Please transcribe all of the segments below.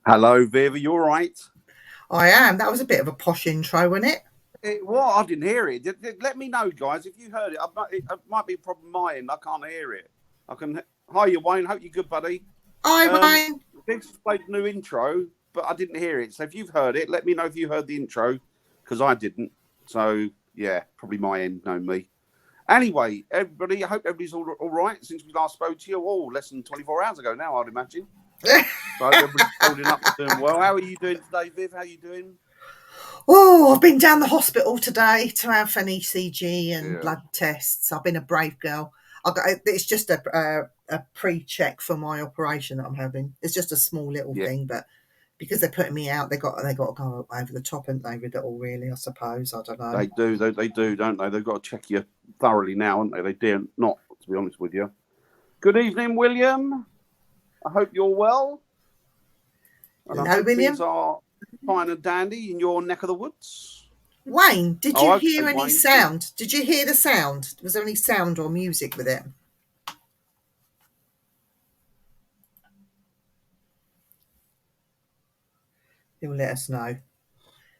Hello, Viv. Are you all right? I am. That was a bit of a posh intro, wasn't it? Well, I didn't hear it. Let me know, guys, if you heard it. It might be a problem on my end. I can't hear it. I can. Hiya, Wayne. Hope you're good, buddy. Hi, Wayne. This played a new intro, but I didn't hear it. So if you've heard it, let me know if you heard the intro, because I didn't. So yeah, probably my end. Know me. Anyway, everybody. I hope everybody's all right since we last spoke to you. Oh, less than 24 hours ago now, I'd imagine. So everybody's holding up, doing well. How are you doing today, Viv? How are you doing? Oh, I've been down the hospital today to have an ECG and blood tests. I've been a brave girl. It's just a pre-check for my operation that I'm having. It's just a small little thing, but because they're putting me out, they got to go over the top, haven't they, with it all, really, I suppose. I don't know. They do, don't they? They've got to check you thoroughly now, haven't they? They dare not, to be honest with you. Good evening, William. I hope you're well. And hello, William. Things are fine and dandy in your neck of the woods. Wayne, did you hear any sound? Did you hear the sound? Was there any sound or music with it? He'll let us know.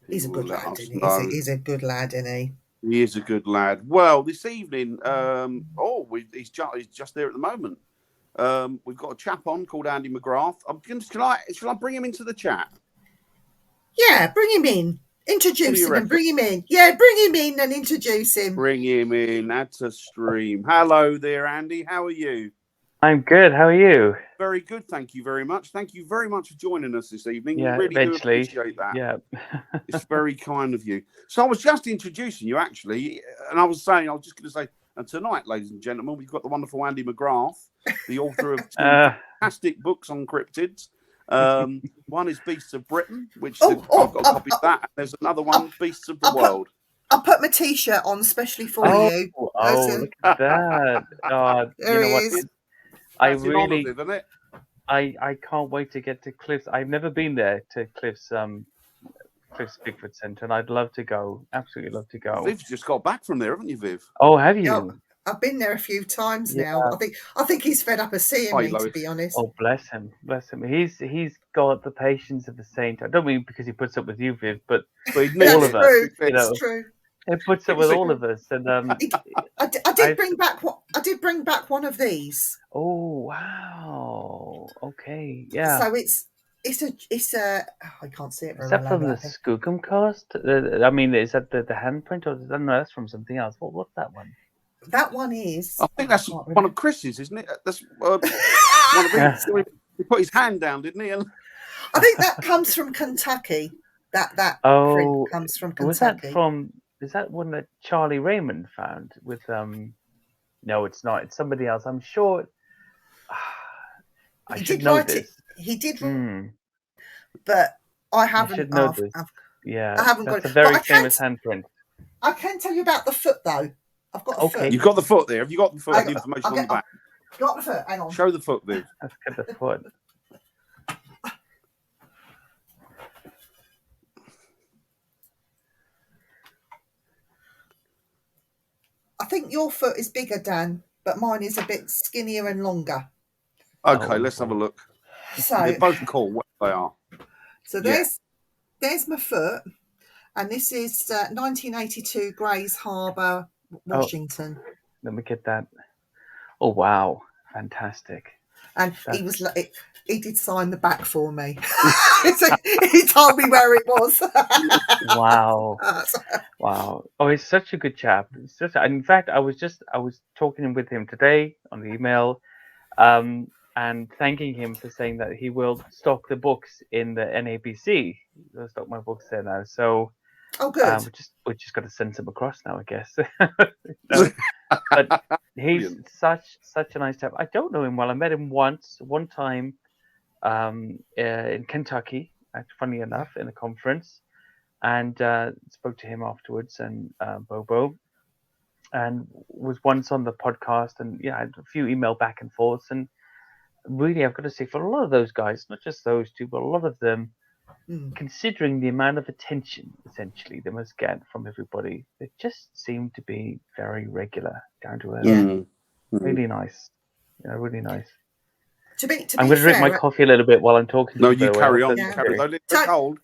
He's a good lad, isn't he? He's a good lad, isn't he? He is a good lad. Well, this evening, he's just there at the moment. We've got a chap on called Andy McGrath. Shall I bring him into the chat? Yeah, bring him in. Introduce him and bring him in. Yeah, bring him in and introduce him. Bring him in. That's a stream. Hello there, Andy. How are you? I'm good. How are you? Very good. Thank you very much. Thank you very much for joining us this evening. Yeah, really eventually. Do appreciate that. Yeah. It's very kind of you. So I was just introducing you, actually, and I was just going to say, and tonight, ladies and gentlemen, we've got the wonderful Andy McGrath, the author of two fantastic books on cryptids. One is Beasts of Britain, which I've got a copy of that. There's another one, Beasts of the World. I'll put my T-shirt on especially for you. Oh, look at that. There he is. I can't wait to get to Cliff's. I've never been there to Cliff's Bigfoot Centre, and I'd love to go. Absolutely love to go. Viv's just got back from there, haven't you, Viv? Oh, have you? Yeah, I've been there a few times now. I think he's fed up of seeing me, Lois. to be honest. Oh, bless him. Bless him. He's got the patience of a saint. I don't mean because he puts up with you, Viv, but all of us. It's true. He puts up with all of us, and I did bring back one of these. Oh wow! Okay, yeah. So it's a I can't see it. Is that from the Skookum cast? I mean, is that the handprint, or is that, no? That's from something else. What's that one? That one is. I think that's one of Chris's, isn't it? That's one of his. He put his hand down, didn't he? And... I think that comes from Kentucky. That print comes from Kentucky. Was that from? Is that one that Charlie Raymond found with No, it's not. It's somebody else. I'm sure. I should know this. He did, but I haven't. I haven't got it. A very famous handprint. I can tell you about the foot though. I've got the foot. You've got the foot there. Have you got the foot? The information on the back. Got the foot. Hang on. Show the foot, Viv. Let's get the foot. I think your foot is bigger, Dan, but mine is a bit skinnier and longer. Okay, let's have a look. So they're both cool. What they are. So there's my foot, and this is 1982 Grays Harbor, Washington. Let me get that. Oh wow, fantastic! And he did sign the back for me. He told me where it was. Wow. Oh, he's such a good chap. In fact, I was talking with him today on the email, and thanking him for saying that he will stock the books in the NABC. He'll stock my books there now. So, good. We just got to send some across now, I guess. But he's such a nice chap. I don't know him well. I met him one time in Kentucky, funny enough, in a conference, and spoke to him afterwards, and Bobo, and was once on the podcast, and I had a few email back and forths, and really, I've got to say, for a lot of those guys, not just those two, but a lot of them, considering the amount of attention, essentially, they must get from everybody, they just seem to be very regular, down to earth. Really nice. Really nice. To be I'm going to drink my coffee a little bit while I'm talking No, to you. you carry on. Yeah. Carry on. It's cold.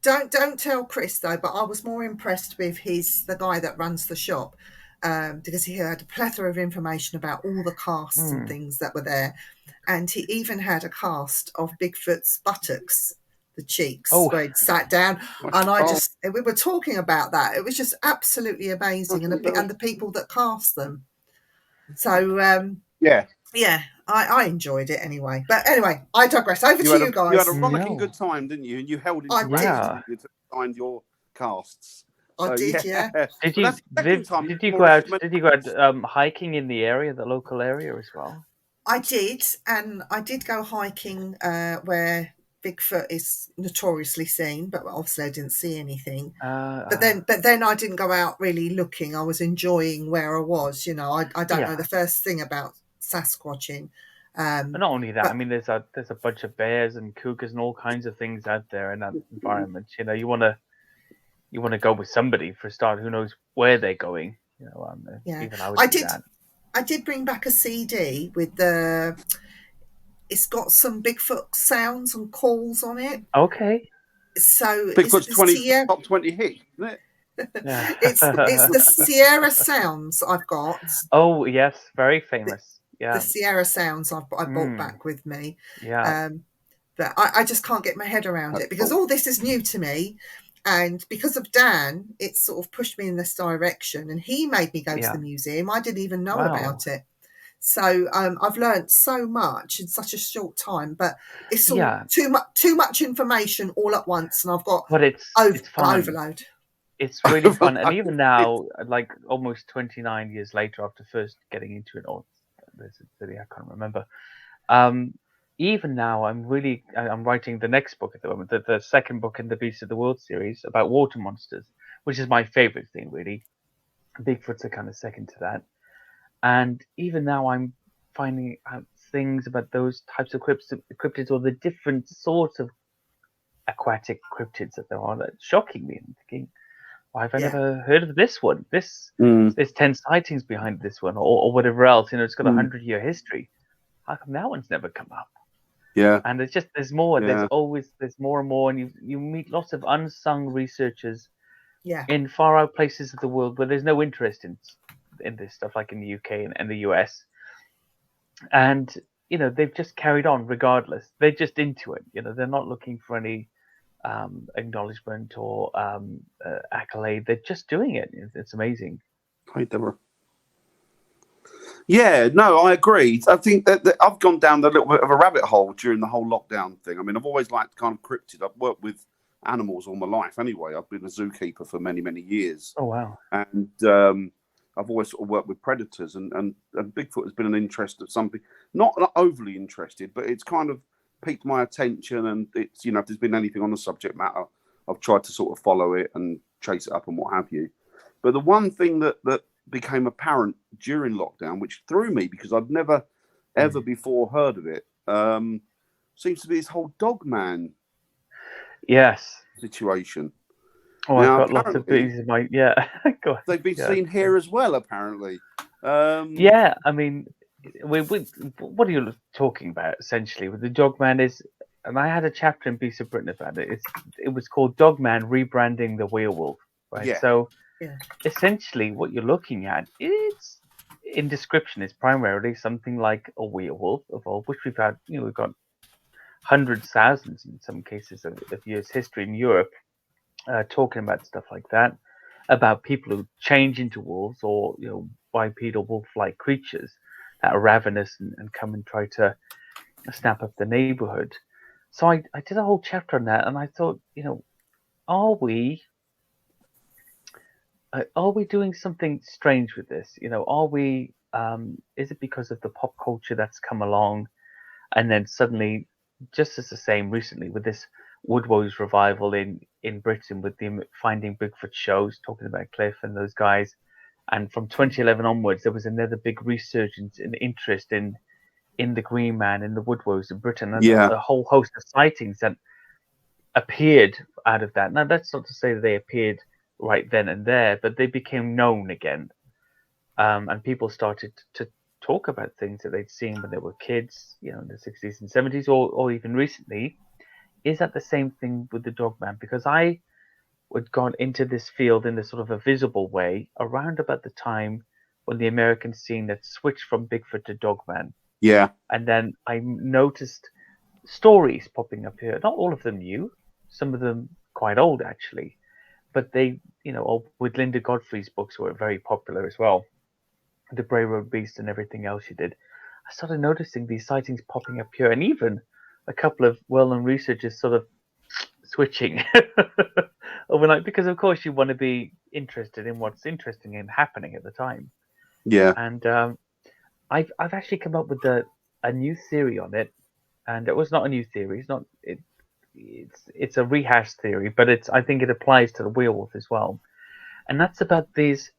Don't tell Chris though, but I was more impressed with the guy that runs the shop, because he had a plethora of information about all the casts and things that were there, and he even had a cast of Bigfoot's buttocks, the cheeks, where he'd sat down, and we were talking about that. It was just absolutely amazing, and the people that cast them. So yeah, I enjoyed it anyway. But anyway, I digress. Over to you guys. You had a rollicking good time, didn't you? And you held into to find your casts. So, I did, yeah. Did you go out hiking in the area, the local area as well? I did, and I did go hiking where Bigfoot is notoriously seen, but obviously I didn't see anything. But then I didn't go out really looking. I was enjoying where I was. You know, I don't know the first thing about Sasquatching. But not only that, I mean, there's a bunch of bears and cougars and all kinds of things out there in that environment. You know, you want to go with somebody for a start. Who knows where they're going? You know, even I would do that. I did bring back a CD with it's got some Bigfoot sounds and calls on it. Okay. So Bigfoot's top 20 hit, isn't it? It's the Sierra Sounds I've got. Oh yes, very famous. The Sierra Sounds I brought back with me. Yeah. But I just can't get my head around it because all this is new to me. And because of Dan, it sort of pushed me in this direction, and he made me go to the museum. I didn't even know about it. So I've learned so much in such a short time, but it's all too much information all at once, and I've got it's fun. overload. It's really fun, and even now, like almost 29 years later, after first getting into it, I can't remember. Even now, I'm writing the next book at the moment, the second book in the Beasts of the World series about water monsters, which is my favorite thing, really. Bigfoot's are kind of second to that. And even now, I'm finding out things about those types of cryptids or the different sorts of aquatic cryptids that there are. That's shocking me. I'm thinking, why have I never heard of this one? There's 10 sightings behind this one, or whatever else. You know, it's got a 100-year history. How come that one's never come up? Yeah. And there's more. Yeah. There's more and more, and you meet lots of unsung researchers in far out places of the world where there's no interest in this stuff, like in the UK and the US. And you know, they've just carried on regardless. They're just into it. You know, they're not looking for any acknowledgement or accolade. They're just doing it. It's amazing. Hi, Deborah. Yeah, no, I agree. I think that I've gone down a little bit of a rabbit hole during the whole lockdown thing. I mean, I've always liked kind of cryptid. I've worked with animals all my life anyway. I've been a zookeeper for many, many years. Oh, wow. And I've always sort of worked with predators, and Bigfoot has been an interest of something, not overly interested, but it's kind of piqued my attention. And it's, you know, if there's been anything on the subject matter, I've tried to sort of follow it and chase it up and what have you. But the one thing that became apparent during lockdown, which threw me because I'd never ever before heard of it, seems to be this whole dogman situation. Oh, now, I've got lots of things in my they've been seen here as well, apparently. I mean, what are you talking about essentially with the dogman is, and I had a chapter in Beasts of Britain about it. It was called Dogman Rebranding the Werewolf, right? Yeah. So essentially what you're looking at, it's in description, is primarily something like a werewolf evolved, which we've had, you know, we've got hundreds, thousands in some cases of years history in Europe, talking about stuff like that, about people who change into wolves, or, you know, bipedal wolf-like creatures that are ravenous and come and try to snap up the neighborhood. So I did a whole chapter on that, and I thought, you know, are we doing something strange with this? You know, are we? Is it because of the pop culture that's come along, and then suddenly, just as the same recently with this Woodwose revival in Britain with the Finding Bigfoot shows, talking about Cliff and those guys, and from 2011 onwards, there was another big resurgence in interest in the Green Man, in the Woodwose in Britain, and a whole host of sightings that appeared out of that. Now, that's not to say that they appeared right then and there, but they became known again, and people started to talk about things that they'd seen when they were kids, in the 60s and 70s, or even recently. Is that the same thing with the Dogman? Because I had gone into this field in a sort of a visible way around about the time when the American scene had switched from Bigfoot to Dogman. Yeah. And then I noticed stories popping up here. Not all of them new, some of them quite old actually, but they, with Linda Godfrey's books were very popular as well. The Bray Road Beast and everything else she did. I started noticing these sightings popping up here, and even a couple of well-known researchers sort of switching overnight, because of course you want to be interested in what's interesting and happening at the time. Yeah. And I've actually come up with a new theory on it, and it was not a new theory. It's a rehashed theory, but I think it applies to the werewolf as well, and that's about these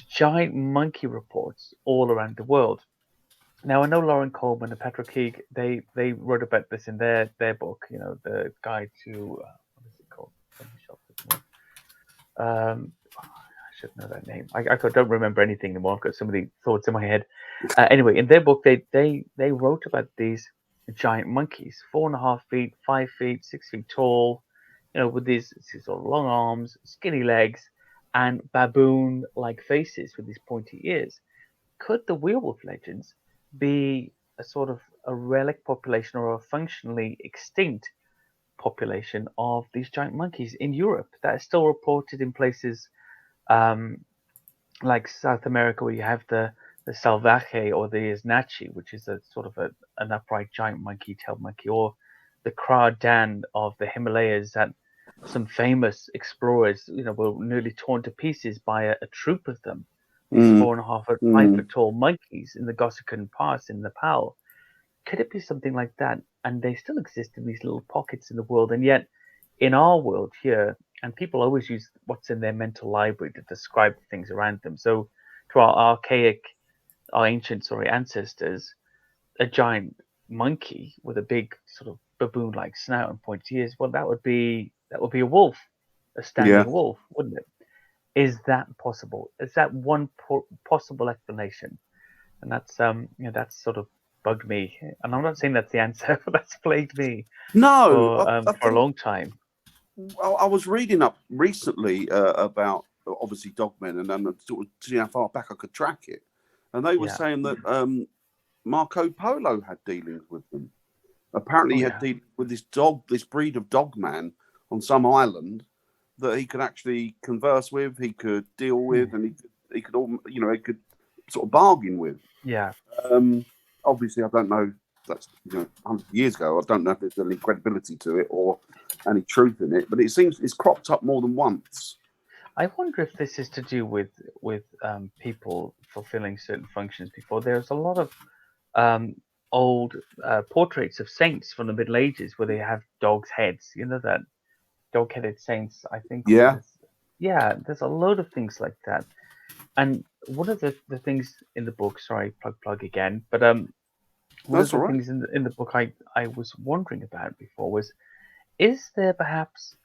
giant monkey reports all around the world. Now I know Lauren Coleman and Patrick Keeg, they wrote about this in their book, the guide to what is it called? I should know that name. I don't remember anything anymore. I've got so many thoughts in my head. Anyway, in their book, they wrote about these giant monkeys, 4.5 feet, 5 feet, 6 feet tall, with these sort of long arms, skinny legs, and baboon-like faces with these pointy ears. Could the werewolf legends be a sort of a relic population or a functionally extinct population of these giant monkeys in Europe that is still reported in places like South America, where you have the salvaje or the isnachi, which is a sort of an upright giant monkey-tailed monkey, or the Kradan of the Himalayas that some famous explorers, were nearly torn to pieces by a troop of them. These 4.5 or 5 foot tall monkeys in the Gosakan Pass in Nepal. Could it be something like that? And they still exist in these little pockets in the world, and yet in our world here, and people always use what's in their mental library to describe things around them. So to our ancient ancestors, a giant monkey with a big sort of baboon-like snout and pointy ears, well, that would be a wolf, a standing wolf, wouldn't it? Is that possible? Is that one possible explanation? And that's that's sort of bugged me. And I'm not saying that's the answer, but that's plagued me for a long time. Well, I was reading up recently about obviously dogmen, and then sort of seeing how far back I could track it. And they were saying that Marco Polo had dealings with them. Apparently, he had dealings with this breed of dogman on some island that he could actually converse with, he could deal with, and he could sort of bargain with. Yeah. Obviously, I don't know. That's 100 years ago. I don't know if there's any credibility to it or any truth in it, but it seems it's cropped up more than once. I wonder if this is to do with people fulfilling certain functions before. There's a lot of old portraits of saints from the Middle Ages where they have dogs' heads. That dog-headed saints. I think. Yeah. There's a load of things like that. And one of the things in the book, sorry, plug again, but one of the things in the book I was wondering about before was, is there perhaps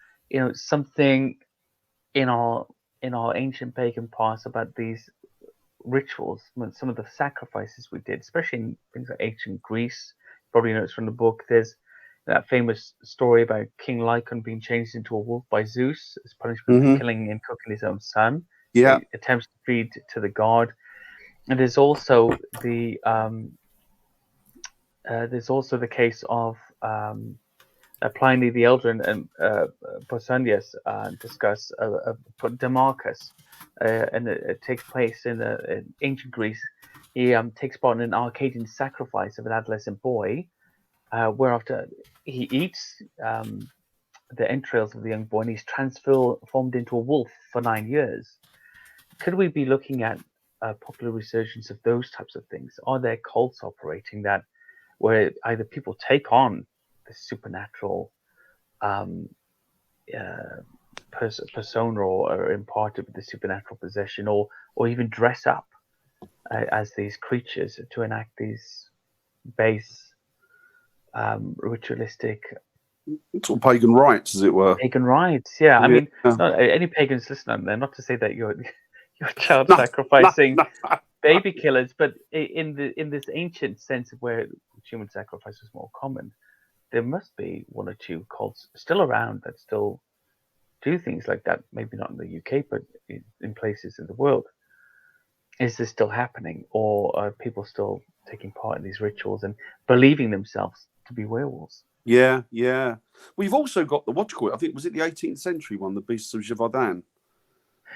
something in our ancient pagan past about these rituals, some of the sacrifices we did, especially in things like ancient Greece? Probably know it's from the book. There's that famous story about King Lycon being changed into a wolf by Zeus as punishment for killing and cooking his own son. Yeah, he attempts to feed to the god. And there's also the case of Pliny the Elder and Pausanias discuss Demarcus, and it takes place in ancient Greece. He takes part in an Arcadian sacrifice of an adolescent boy, whereafter he eats the entrails of the young boy, and he's transformed into a wolf for 9 years. Could we be looking at a popular resurgence of those types of things? Are there cults operating that, where either people take on the supernatural persona or are imparted with the supernatural possession, or even dress up as these creatures to enact these base ritualistic sort of pagan rites, as it were. Pagan rites, yeah. I mean, not, any pagans listening there, not to say that you're child sacrificing baby killers, but in this ancient sense of where human sacrifice was more common, there must be one or two cults still around that still do things like that. Maybe not in the UK, but in places in the world. Is this still happening, or are people still taking part in these rituals and believing themselves to be werewolves? Yeah, yeah. We've also got the what you call it. I think was it the 18th century one, the Beasts of Gévaudan,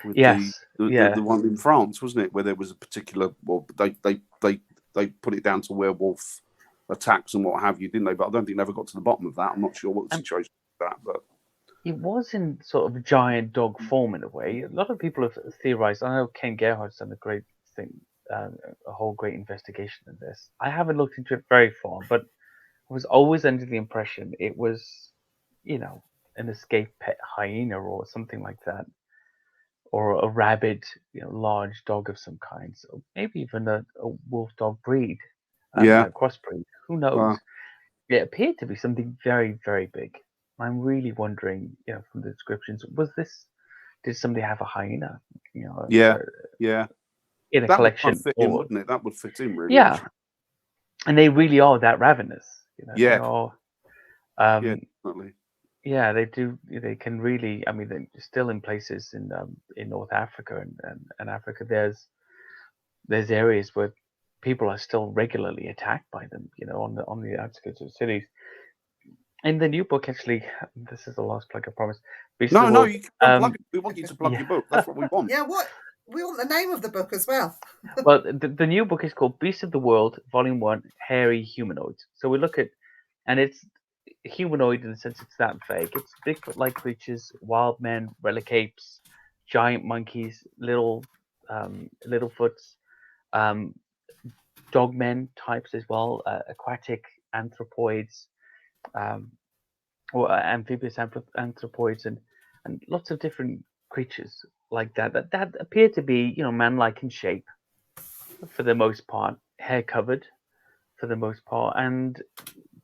with Yes, the one in France, wasn't it? Where there was a particular, well, they put it down to werewolf attacks and what have you, didn't they? But I don't think they ever got to the bottom of that. I'm not sure what the situation was with that, but it was in sort of giant dog form in a way. A lot of people have theorized. I know Ken Gerhardt's done a great thing, a whole great investigation in this. I haven't looked into it very far, but I was always under the impression it was, an escaped pet hyena or something like that, or a rabid, large dog of some kind. So maybe even a wolf dog breed, yeah. crossbreed. Who knows? It appeared to be something very, very big. I'm really wondering, from the descriptions, did somebody have a hyena, Yeah. in a That would collection? fit in, wouldn't it? That would fit in really. Yeah, and they really are that ravenous. They Yeah. are. Yeah, definitely. Yeah, they do. They can really. I mean, they're still in places in North Africa and Africa. There's areas where people are still regularly attacked by them. On the outskirts of cities. In the new book, actually, this is the last plug, I promise. Beasts of the No, World, you can plug it. We want you to plug yeah. your book. That's what we want. Yeah, what we want the name of the book as well. Well, the new book is called Beasts of the World, Volume 1, Hairy Humanoids. So we look at, and it's humanoid in the sense it's that vague. It's Bigfoot-like creatures, wild men, relic apes, giant monkeys, little foots, dogmen types as well, aquatic anthropoids, or amphibious anthropoids, and lots of different creatures like that appear to be man-like in shape for the most part, hair covered for the most part, and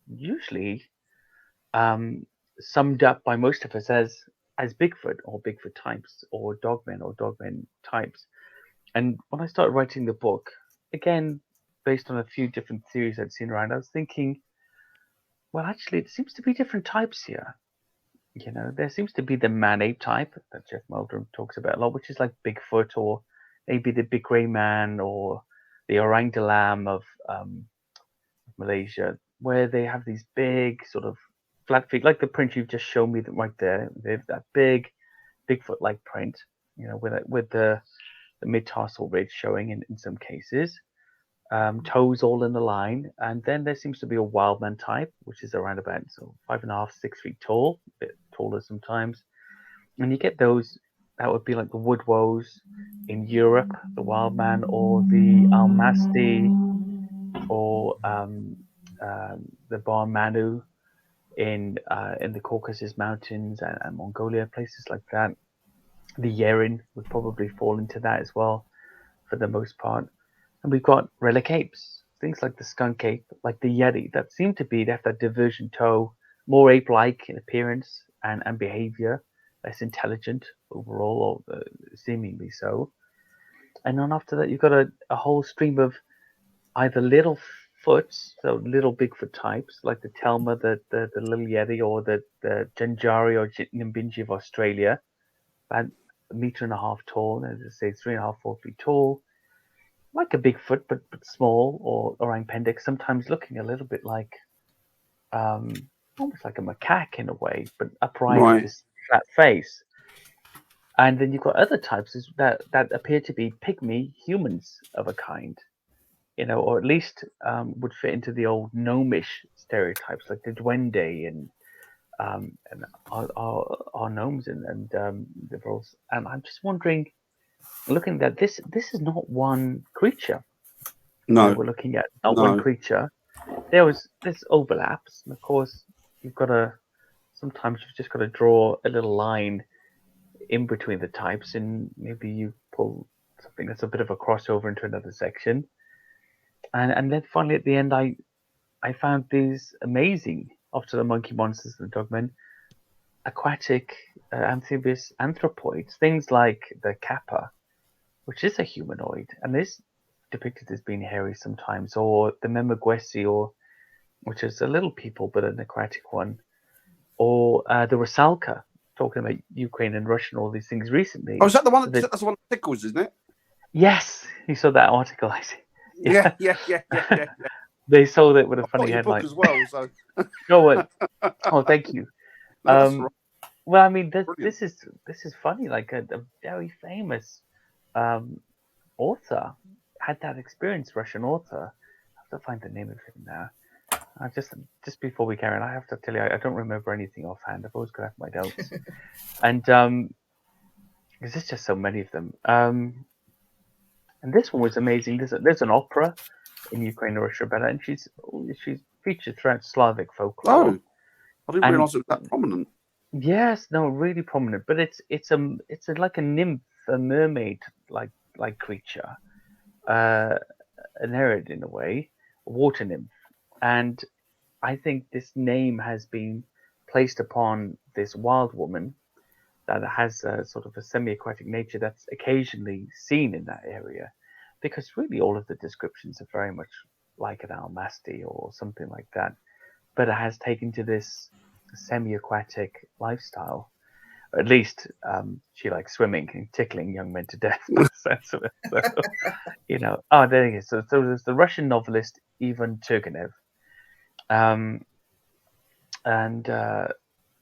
usually summed up by most of us as Bigfoot or Bigfoot types or dogmen types. And when I started writing the book, again based on a few different theories I'd seen around, I was thinking, well, actually, it seems to be different types here. There seems to be the man-ape type that Jeff Meldrum talks about a lot, which is like Bigfoot, or maybe the big gray man, or the orang dalam of Malaysia, where they have these big sort of flat feet, like the print you've just shown me right there. They have that big Bigfoot-like print, with the mid-tarsal ridge showing in some cases. Toes all in a line, and then there seems to be a wildman type, which is around about 5.5, 6 feet tall, a bit taller sometimes. And you get those that would be like the woodwoes in Europe, the wildman, or the almasti, or the barn manu in the Caucasus Mountains and Mongolia, places like that. The Yeren would probably fall into that as well, for the most part. And we've got relic apes, things like the skunk ape, like the yeti, that seem to be, they have that divergent toe, more ape-like in appearance and behavior, less intelligent overall, or seemingly so. And then after that, you've got a whole stream of either little foots, so little Bigfoot types, like the Telma, the little yeti, or the Janjari or Nimbinji of Australia, about 1.5 meters tall, as I say, 3.5, 4 feet tall. Like a Bigfoot, but small, or orang pendek, sometimes looking a little bit like, almost like a macaque in a way, but upright with this flat face. And then you've got other types that appear to be pygmy humans of a kind, or at least would fit into the old gnomish stereotypes, like the duende and our gnomes and liberals. And I'm just wondering, looking at this is not one creature. No, we're looking at not one creature. There's overlaps, and of course sometimes you've just got to draw a little line in between the types, and maybe you pull something that's a bit of a crossover into another section, and then finally at the end I found these amazing, after the monkey monsters and the dogmen, aquatic amphibious anthropoids, things like the kappa, which is a humanoid, and this depicted as being hairy sometimes, or the Memagwesi, which is a little people but an aquatic one, or the Rusalka, talking about Ukraine and Russia and all these things recently. Oh, is that the one? That's the one that tickles, isn't it? Yes, you saw that article, I see. Yeah. They sold it with a I've funny got your headline book as well. So. Oh, thank you. No, that's right. Well, I mean, this is funny. Like a very famous author had that experience. Russian author. I have to find the name of him now. Just before we carry on, I have to tell you, I don't remember anything offhand. I've always got to have my notes, and because there's just so many of them. And this one was amazing. There's an opera in Ukraine and Russia about it, and she's featured throughout Slavic folklore. Oh, I didn't realise it was that prominent. Yes, no, really prominent. But it's like a nymph, a mermaid like creature, an Nereid in a way, a water nymph. And I think this name has been placed upon this wild woman that has a sort of a semi-aquatic nature that's occasionally seen in that area, because really all of the descriptions are very much like an almasty or something like that, but it has taken to this semi-aquatic lifestyle. At least she likes swimming and tickling young men to death by the sense of it. So, oh, there he is. So there's the Russian novelist Ivan Turgenev, and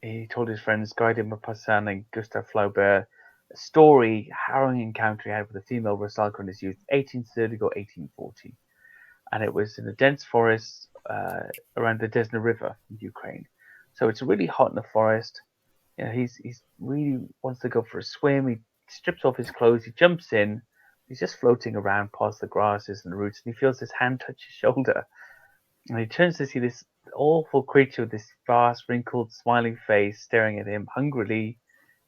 he told his friends Guy de Maupassant and Gustave Flaubert a story, harrowing encounter he had with a female Rusalka in his youth, 1830 or 1840. And it was in a dense forest around the Desna River in Ukraine. So it's really hot in the forest. He's really wants to go for a swim. He strips off his clothes. He jumps in. He's just floating around past the grasses and the roots, and he feels his hand touch his shoulder. And he turns to see this awful creature with this vast, wrinkled, smiling face staring at him hungrily,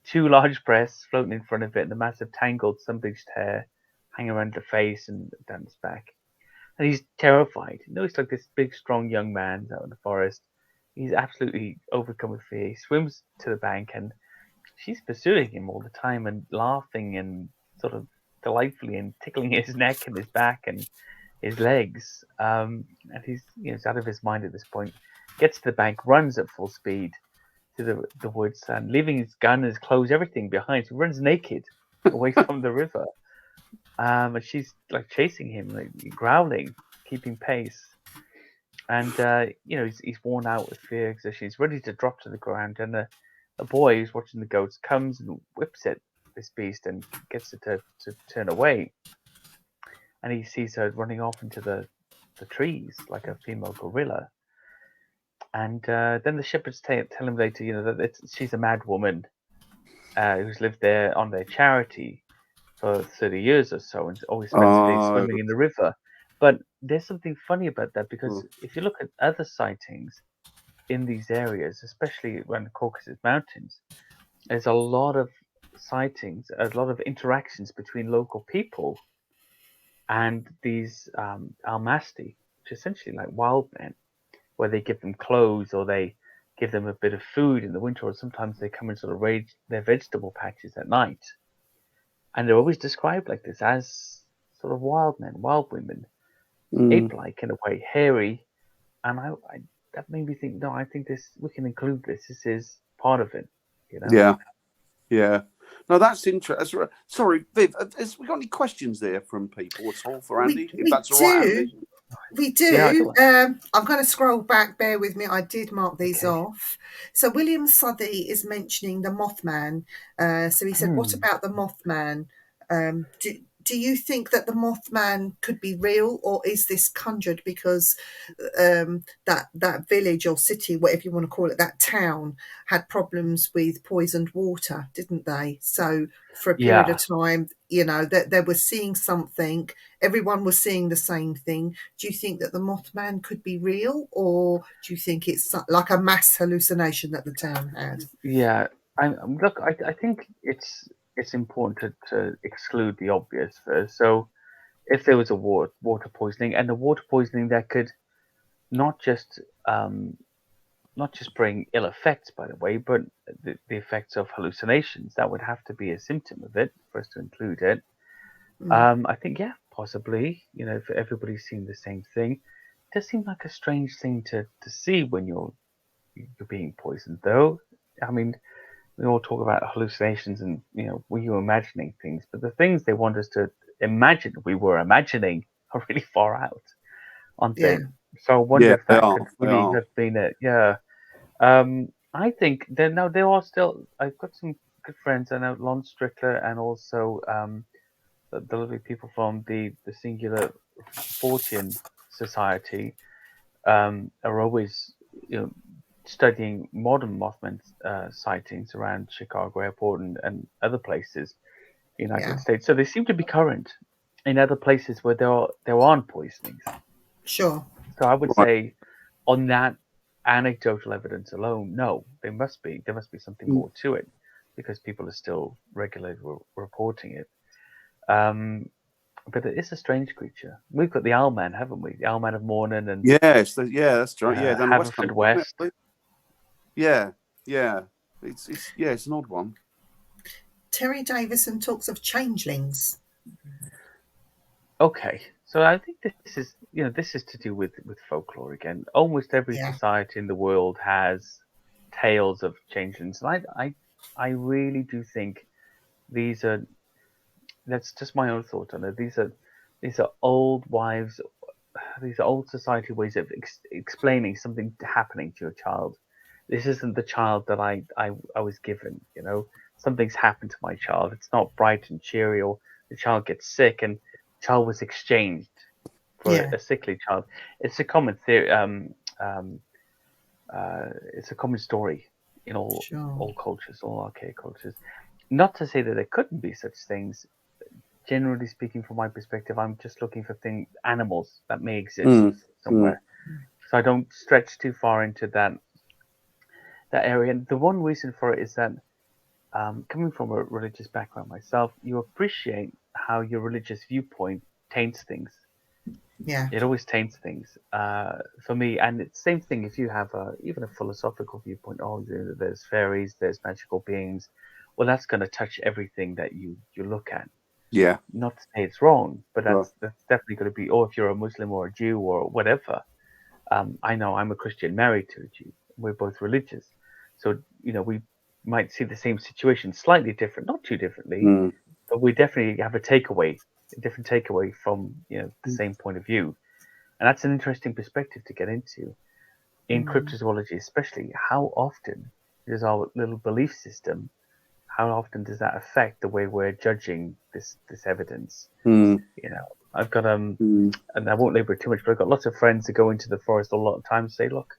two large breasts floating in front of it, and a massive tangled, sun-bleached hair hanging around the face and down his back. And he's terrified. He's like this big, strong young man out in the forest. He's absolutely overcome with fear. He swims to the bank, and she's pursuing him all the time and laughing and sort of delightfully and tickling his neck and his back and his legs. And he's out of his mind at this point. Gets to the bank, runs at full speed to the woods, and leaving his gun, his clothes, everything behind. So he runs naked away from the river. And she's like chasing him, like growling, keeping pace. And he's worn out with fear, so she's ready to drop to the ground. And a boy who's watching the goats comes and whips at this beast and gets it to turn away. And he sees her running off into the trees like a female gorilla. And then the shepherds tell him later, that she's a mad woman who's lived there on their charity for 30 years or so, and always spends the day swimming in the river. But there's something funny about that, because if you look at other sightings in these areas, especially around the Caucasus Mountains, there's a lot of sightings, a lot of interactions between local people and these almasty, which are essentially like wild men, where they give them clothes or they give them a bit of food in the winter, or sometimes they come and sort of raid their vegetable patches at night. And they're always described like this, as sort of wild men, wild women, ape-like in a way, hairy. And I that made me think, no, I think we can include this. This is part of it, Yeah. No, that's interesting. Sorry, Viv, have we got any questions there from people at all for Andy? If that's all right, Andy? We do. Yeah, I'm going to scroll back. Bear with me. I did mark these off. So William Southey is mentioning the Mothman. So he said, "What about the Mothman? Do you think that the Mothman could be real, or is this conjured because that village or city, whatever you want to call it, that town had problems with poisoned water, didn't they? So for a period of time, that they were seeing something, everyone was seeing the same thing. Do you think that the Mothman could be real, or do you think it's like a mass hallucination that the town had?" Yeah, I think it's important to exclude the obvious first. So if there was a water poisoning, and the water poisoning that could not just bring ill effects, by the way, but the effects of hallucinations, that would have to be a symptom of it for us to include it. I think, possibly, if everybody's seeing the same thing. It does seem like a strange thing to see when you're being poisoned, though. I mean, we all talk about hallucinations and, were you imagining things? But the things they want us to imagine we were imagining are really far out, aren't they? So I wonder if that could really have been it. Yeah. I think there are still. I've got some good friends. I know Lon Strickler and also the lovely people from the Singular Fortune Society are always studying modern Mothman sightings around Chicago Airport and other places in the United States. So they seem to be current in other places where there aren't poisonings. Sure. So I would say on that anecdotal evidence alone, no, there must be something more to it because people are still regularly reporting it. But it is a strange creature. We've got the Owlman, haven't we? The Owlman of Morning and that's right. Down the Haverford West. Yeah. It's an odd one. Terry Davison talks of changelings. Okay, so I think this is to do with folklore again. Almost every society in the world has tales of changelings, and I really do think these are. That's just my own thought on it. These are old wives. These are old society ways of explaining something happening to your child. This isn't the child that I was given. Something's happened to my child. It's not bright and cheery, or the child gets sick and the child was exchanged for a sickly child. It's a common theory. It's a common story in all cultures, all archaic cultures. Not to say that there couldn't be such things. Generally speaking, from my perspective, I'm just looking for animals that may exist somewhere. So I don't stretch too far into that area. And the one reason for it is that coming from a religious background myself, you appreciate how your religious viewpoint taints things. Yeah. It always taints things for me. And it's the same thing if you have even a philosophical viewpoint. Oh, there's fairies, there's magical beings. Well, that's going to touch everything that you look at. Yeah. Not to say it's wrong, but that's definitely going to be, or if you're a Muslim or a Jew or whatever. I know I'm a Christian married to a Jew. We're both religious. So, we might see the same situation slightly different, not too differently, but we definitely have a different takeaway from, the same point of view. And that's an interesting perspective to get into. In cryptozoology, especially, how often does our little belief system, how often does that affect the way we're judging this evidence? I've got and I won't labor too much, but I've got lots of friends that go into the forest a lot of times and say, look,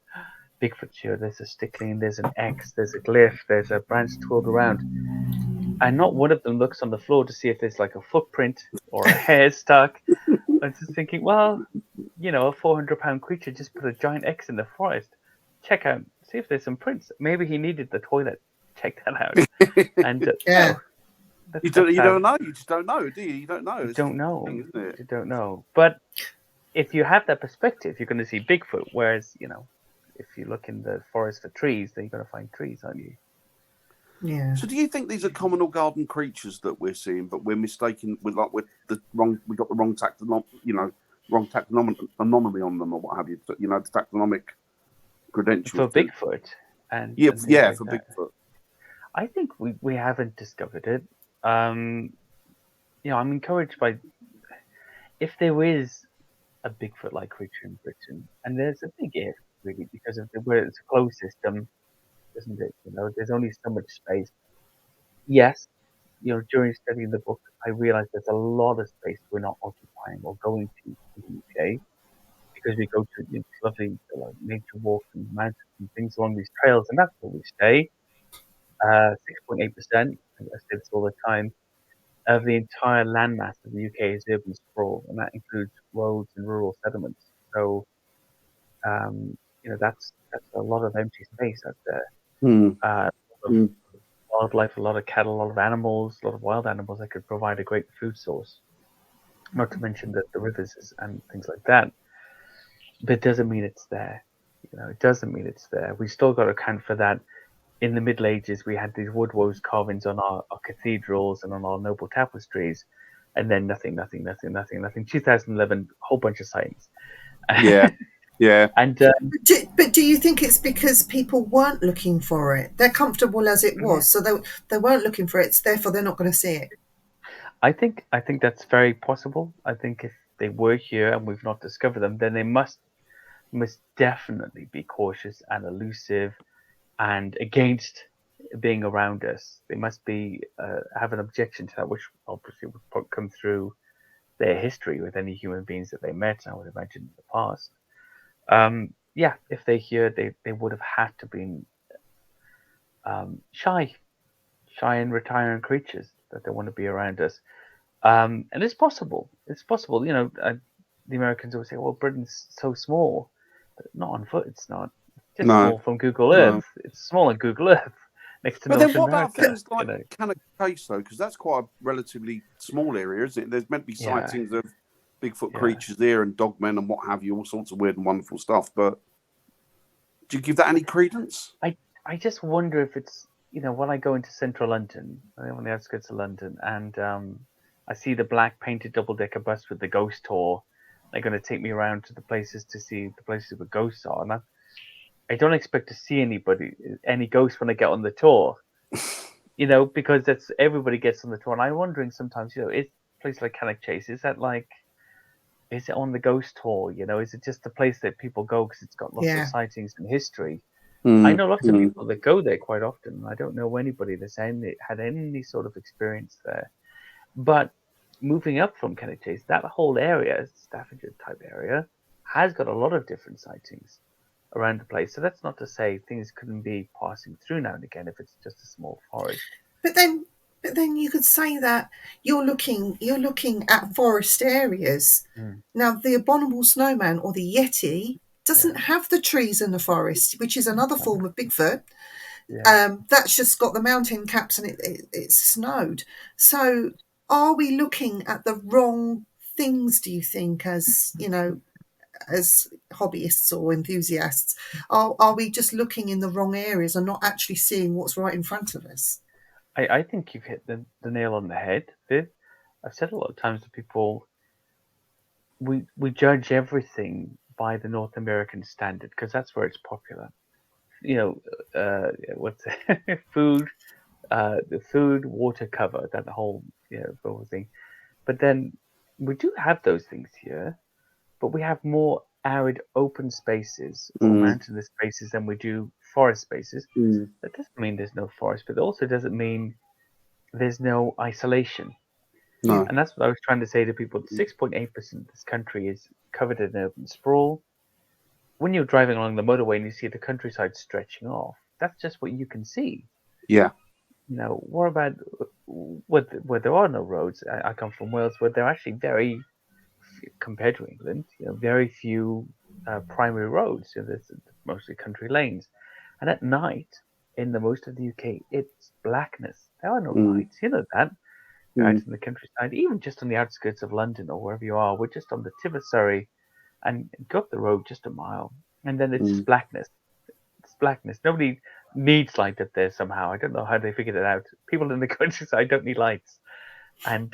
Bigfoot's here, there's a stickling, there's an X, there's a glyph, there's a branch twirled around. And not one of them looks on the floor to see if there's like a footprint or a hair stuck. I'm just thinking, well, a 400-pound creature just put a giant X in the forest. Check out, see if there's some prints. Maybe he needed the toilet. Check that out. And you don't know. You just don't know, do you? You don't know. You don't know. You don't know. But if you have that perspective, you're going to see Bigfoot. Whereas, if you look in the forest for trees, then you're going to find trees, aren't you? Yeah. So, do you think these are common or garden creatures that we're seeing, but we're mistaken with we got the wrong taxonomy on them, or what have you? The taxonomic credentials for Bigfoot and for Bigfoot. I think we haven't discovered it. I'm encouraged by if there is a Bigfoot-like creature in Britain, and there's a big if really because of where it's a closed system, isn't it? There's only so much space. Yes, during studying the book, I realized there's a lot of space we're not occupying or going to in the UK because we go to lovely nature walks and mountains and things along these trails, and that's where we stay. 6.8%, I say this all the time, of the entire landmass of the UK is urban sprawl, and that includes roads and rural settlements. So, that's a lot of empty space out there. A lot of wildlife, a lot of cattle, a lot of animals, a lot of wild animals that could provide a great food source. Not to mention the rivers and things like that. But it doesn't mean it's there. It doesn't mean it's there. We still got to account for that. In the Middle Ages, we had these woodwose carvings on our cathedrals and on our noble tapestries. and then nothing. 2011, whole bunch of sightings. Yeah, yeah. And But do you think it's because people weren't looking for it? They're comfortable as it was, so they weren't looking for it. So therefore, they're not going to see it. I think that's very possible. I think if they were here and we've not discovered them, then they must definitely be cautious and elusive and against being around us. They must be have an objection to that, which obviously would come through their history with any human beings that they met, I would imagine, in the past. Yeah, if they're here, they would have had to be shy and retiring creatures that don't want to be around us. And it's possible. It's possible. You know, the Americans always say, "Well, Britain's so small," but not on foot. It's not. It's just small from Google Earth. It's small on Google Earth next to But North then what America. about things like Cannock Chase, though? Because that's quite a relatively small area, isn't it? There's meant to be sightings of Bigfoot creatures there and dogmen and what have you, all sorts of weird and wonderful stuff. But do you give that any credence? I just wonder if it's, you know, when I go into central London, I'm on the outskirts of London, and I see the black painted double-decker bus with the ghost tour. They're going to take me around to the places to see the places where ghosts are. And I don't expect to see any ghosts when I get on the tour, you know, because that's everybody gets on the tour. And I'm wondering sometimes, you know, is a place like Cannock Chase, is it on the ghost tour? You know, is it just a place that people go because it's got lots of sightings and history? I know lots of people that go there quite often. I don't know anybody that's had any sort of experience there. But moving up from Cannock Chase, that whole area, Staffordshire type area, has got a lot of different sightings around the place. So that's not to say things couldn't be passing through now and again if it's just a small forest. But then you could say that you're looking at forest areas. Now, the abominable snowman or the Yeti doesn't have the trees in the forest, which is another form of Bigfoot. That's just got the mountain caps and it's snowed. So are we looking at the wrong things, do you think, as, you know, as hobbyists or enthusiasts? Are we just looking in the wrong areas and not actually seeing what's right in front of us? I think you've hit the nail on the head, Viv. I've said a lot of times to people, we judge everything by the North American standard because that's where it's popular. You know, what's food, the food, water, cover, that whole thing. But then we do have those things here, but we have more arid open spaces or mountainous spaces than we do forest spaces. That doesn't mean there's no forest, but it also doesn't mean there's no isolation. No. And that's what I was trying to say to people. 6.8% of this country is covered in urban sprawl. When you're driving along the motorway and you see the countryside stretching off, that's just what you can see. Yeah. You know, what about where there are no roads? I come from Wales, where there are actually very, compared to England, you know, very few primary roads. You know, there's mostly country lanes. And at night, in the most of the UK, it's blackness. There are no lights. You know that. You're out in the countryside, even just on the outskirts of London or wherever you are. We're just on the tip of Surrey and go up the road just a mile. And then it's just blackness. It's blackness. Nobody needs light up there somehow. I don't know how they figured it out. People in the countryside don't need lights. And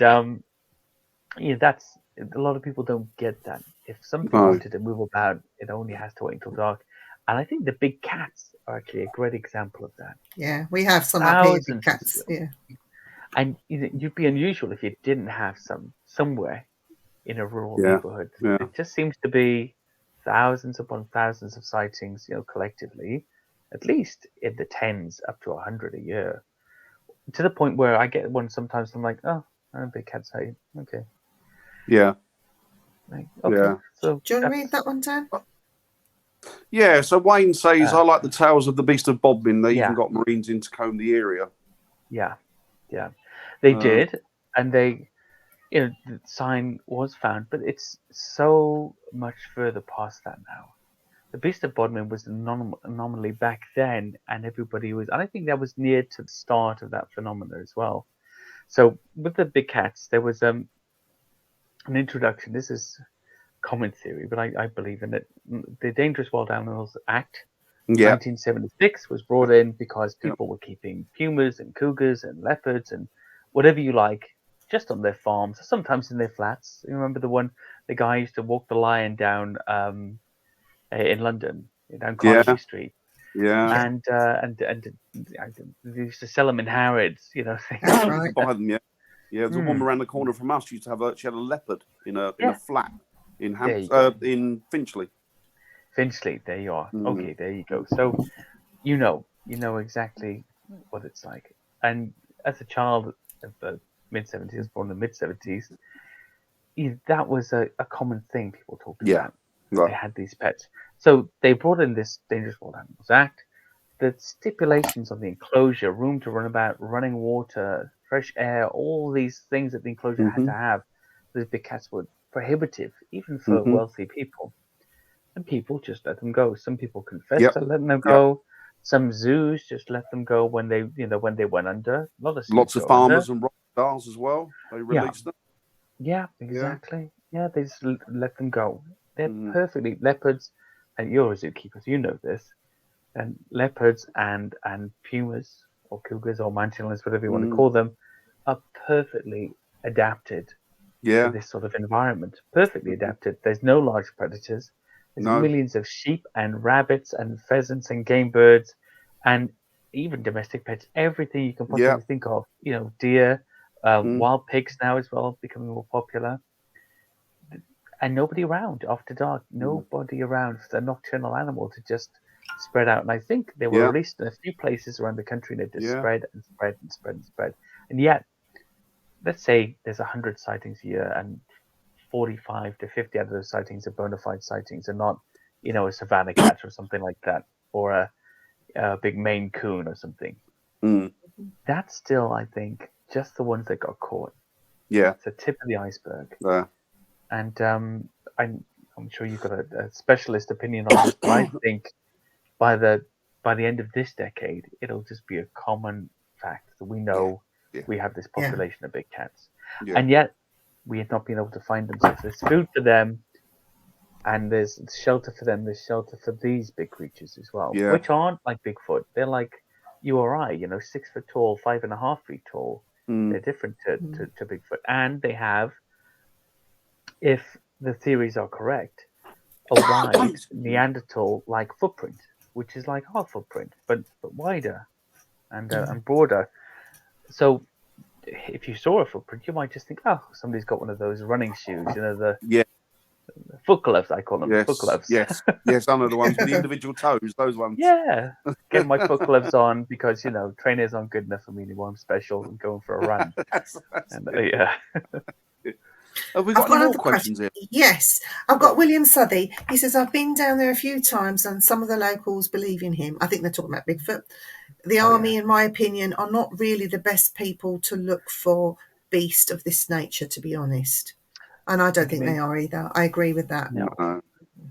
that's a lot of people don't get that. If something wanted to move about, it only has to wait until dark. And I think the big cats are actually a great example of that. Yeah, we have some up here, big cats. Yeah. And you'd be unusual if you didn't have some somewhere in a rural neighborhood. Yeah. It just seems to be thousands upon thousands of sightings, you know, collectively, at least in the tens up to 100 a year. To the point where I get one sometimes. I'm like, oh, I'm a big cat sighting. Okay. Yeah. Like, okay. Yeah. So do you want to read that one, Dan? Yeah, so Wayne says, I like the tales of the Beast of Bodmin. They even got Marines in to comb the area. Yeah. They did. And they, you know, the sign was found, but it's so much further past that now. The Beast of Bodmin was an anomaly back then, and everybody was, and I think that was near to the start of that phenomena as well. So with the big cats, there was an introduction. This is common theory, but I believe in it. The Dangerous Wild Animals Act, 1976, was brought in because people were keeping pumas and cougars and leopards and whatever you like just on their farms, sometimes in their flats. You remember the guy used to walk the lion down in London, down Carnaby Street. Yeah. And they used to sell them in Harrods, That's right. Buy them, yeah. Yeah, there's a woman around the corner from us. She used to have she had a leopard in a flat in in Finchley. Finchley, there you are. Okay, there you go. So you know exactly what it's like. And as a child of the mid-70s, born in the mid-70s, that was a common thing people talked about. Right. They had these pets. So they brought in this Dangerous Wild Animals Act. The stipulations on the enclosure, room to run about, running water, fresh air, all these things that the enclosure had to have, these big cats were prohibitive, even for wealthy people. And people just let them go. Some people confessed to letting them go. Some zoos just let them go when they went under. Lots of farmers and rock stars as well. They released them. Yeah, exactly. Yeah, they just let them go. They're perfectly leopards, and you're a zookeeper, so you know this. And leopards and pumas or cougars or mountain lions, whatever you want to call them, are perfectly adapted to this sort of environment. Perfectly adapted. There's no large predators. There's millions of sheep and rabbits and pheasants and game birds and even domestic pets. Everything you can possibly think of. Deer, wild pigs now as well, becoming more popular. And nobody around after dark. Nobody around for the nocturnal animal to just spread out. And I think they were released in a few places around the country, and it just spread and spread and spread and spread. And yet, let's say there's 100 sightings a year, and 45 to 50 out of those sightings are bona fide sightings, and not, a savanna cat or something like that, or a big Maine Coon or something. That's still, I think, just the ones that got caught. Yeah, it's the tip of the iceberg. And I'm sure you've got a specialist opinion on this, but I think by the end of this decade, it'll just be a common fact that we know we have this population of big cats, and yet we have not been able to find them. So there's food for them, and there's shelter for them. There's shelter for these big creatures as well, which aren't like Bigfoot. They're like you or I, 6 foot tall, 5.5 feet tall. They're different to Bigfoot, and they have, if the theories are correct, a wide Neanderthal-like footprint, which is like our footprint, but wider and broader. So if you saw a footprint, you might just think, oh, somebody's got one of those running shoes, the foot gloves, I call them, foot gloves. Yes, I know the ones with the individual toes, those ones. Yeah, get my foot gloves on because, trainers aren't good enough for me anymore. I'm special and going for a run. Have we got any more questions here? Yes, I've got William Southey. He says, I've been down there a few times and some of the locals believe in him. I think they're talking about Bigfoot. The army, in my opinion, are not really the best people to look for beasts of this nature, to be honest. And I don't think they are either. I agree with that. No.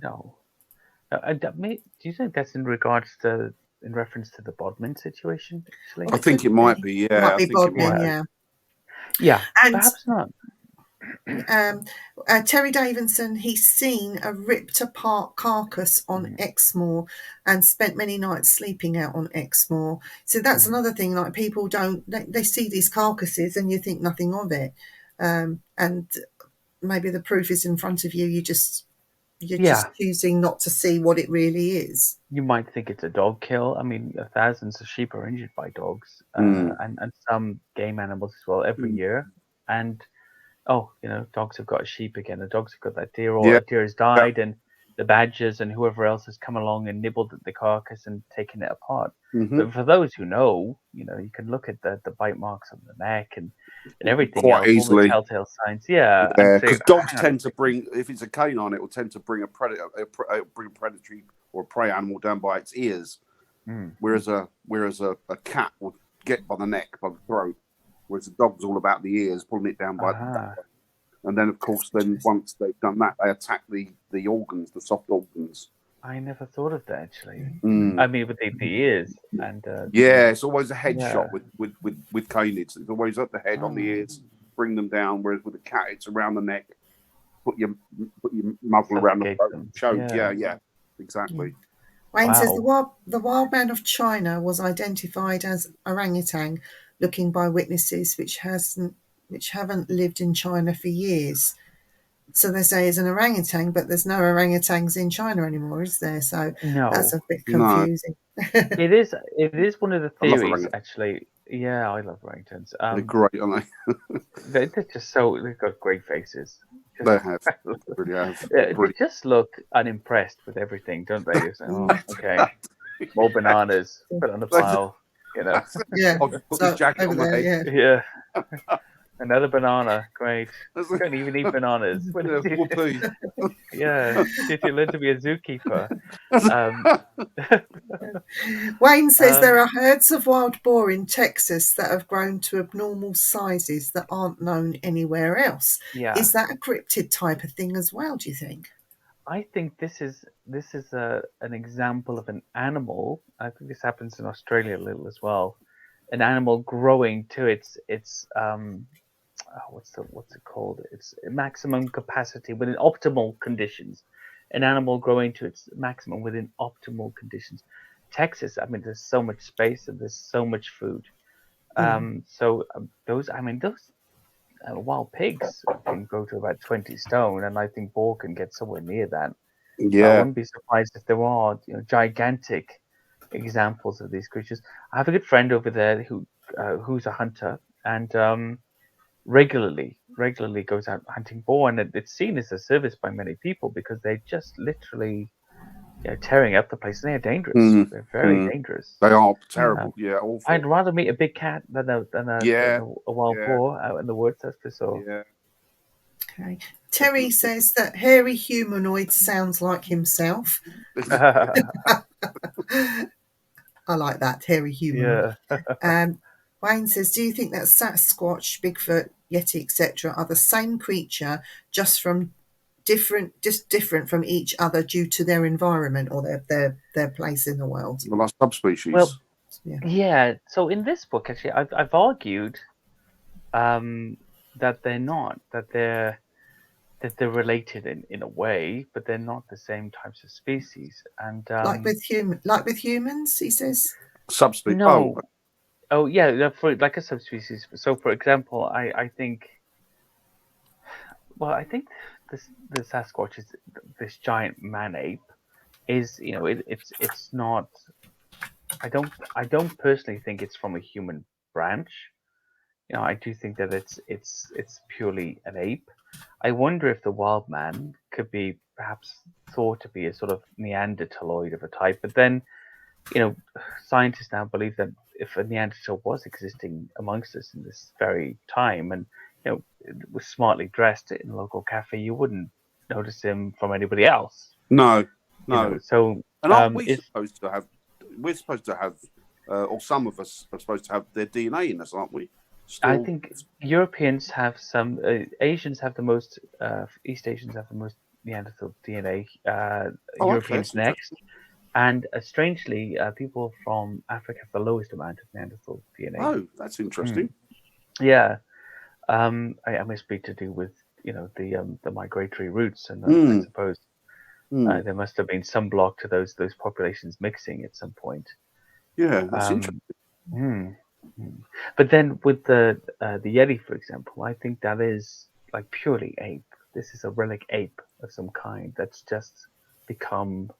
Do you think that's in reference to the Bodmin situation? Actually, I think it might be. Yeah, might be Bodmin. Yeah, and perhaps not. Terry Davidson, he's seen a ripped apart carcass on Exmoor and spent many nights sleeping out on Exmoor. So that's another thing, like people they see these carcasses and you think nothing of it. And maybe the proof is in front of you. You're just choosing not to see what it really is. You might think it's a dog kill. I mean, thousands of sheep are injured by dogs and some game animals as well every year. And dogs have got a sheep again. The dogs have got that deer, or a deer has died, and the badgers and whoever else has come along and nibbled at the carcass and taken it apart. But for those who know, you can look at the bite marks on the neck and everything quite easily. All the telltale signs. Because dogs tend to bring, if it's a canine, it will tend to bring a predatory or a prey animal down by its ears, whereas a cat will get by the neck, by the throat. Whereas the dog's all about the ears, pulling it down by the and then, of course, once they've done that, they attack the organs, the soft organs. I never thought of that, actually. I mean, with the ears. And it's always a head shot with canids. It's always at the head, on the ears, bring them down, whereas with a cat, it's around the neck, put your muzzle around the throat, choke. Yeah, exactly. Wayne says the wild man of China was identified as orangutan looking by witnesses, which hasn't which haven't lived in China for years. So they say it's an orangutan, but there's no orangutans in China anymore, is there? So that's a bit confusing. It is one of the I love theories, orangutans. actually. Yeah, I love orangutans. They're great, aren't they? They're just so, they've got great faces. They have. They really have. They Brilliant. just look unimpressed with everything, don't they? Just, oh, okay, more bananas, put on the pile, you know. Yeah. I'll put this jacket over on my there, head. Yeah. Another banana, great. Don't even eat bananas. Whoopee. Yeah, did you learn to be a zookeeper? Wayne says there are herds of wild boar in Texas that have grown to abnormal sizes that aren't known anywhere else. Yeah. Is that a cryptid type of thing as well, do you think? I think this is an example of an animal. I think this happens in Australia a little as well. An animal growing to its what's it called? Its maximum capacity within optimal conditions. An animal growing to its maximum within optimal conditions. Texas, I mean, there's so much space and there's so much food. Those wild pigs can grow to about 20 stone, and I think boar can get somewhere near that. Yeah. So I wouldn't be surprised if there are gigantic examples of these creatures. I have a good friend over there who's a hunter and regularly goes out hunting boar, and it's seen as a service by many people because they just literally tearing up the place. They are dangerous. They're very dangerous. They are terrible. Awful. I'd rather meet a big cat than a wild boar out in the woods. That's for sure. Yeah. Okay. Terry says that hairy humanoid sounds like himself. I like that, hairy humanoid. Yeah. Wayne says, do you think that Sasquatch, Bigfoot, Yeti, etc., are the same creature, just different from each other due to their environment or their place in the world? Well, that's subspecies. Well, yeah. So in this book, actually, I've argued that they're not, that they're related in a way, but they're not the same types of species. And like with humans, he says. Subspecies. No. Oh yeah, for like a subspecies. So for example, I think the Sasquatch is this giant man ape. Is it's not. I don't personally think it's from a human branch. I do think that it's purely an ape. I wonder if the wild man could be perhaps thought to be a sort of Neanderthaloid of a type, but then scientists now believe that if a Neanderthal was existing amongst us in this very time and was smartly dressed in a local cafe, you wouldn't notice him from anybody else. No. So and aren't we supposed to have? We're supposed to have, or some of us are supposed to have their DNA in us, aren't we? Still... I think Europeans have some. Asians have the most. East Asians have the most Neanderthal DNA. Europeans next. And strangely, people from Africa have the lowest amount of Neanderthal DNA. Oh, that's interesting. Yeah, I must be to do with the migratory routes, and I suppose there must have been some block to those populations mixing at some point. Yeah, that's interesting. But then with the Yeti, for example, I think that is like purely ape. This is a relic ape of some kind that's just become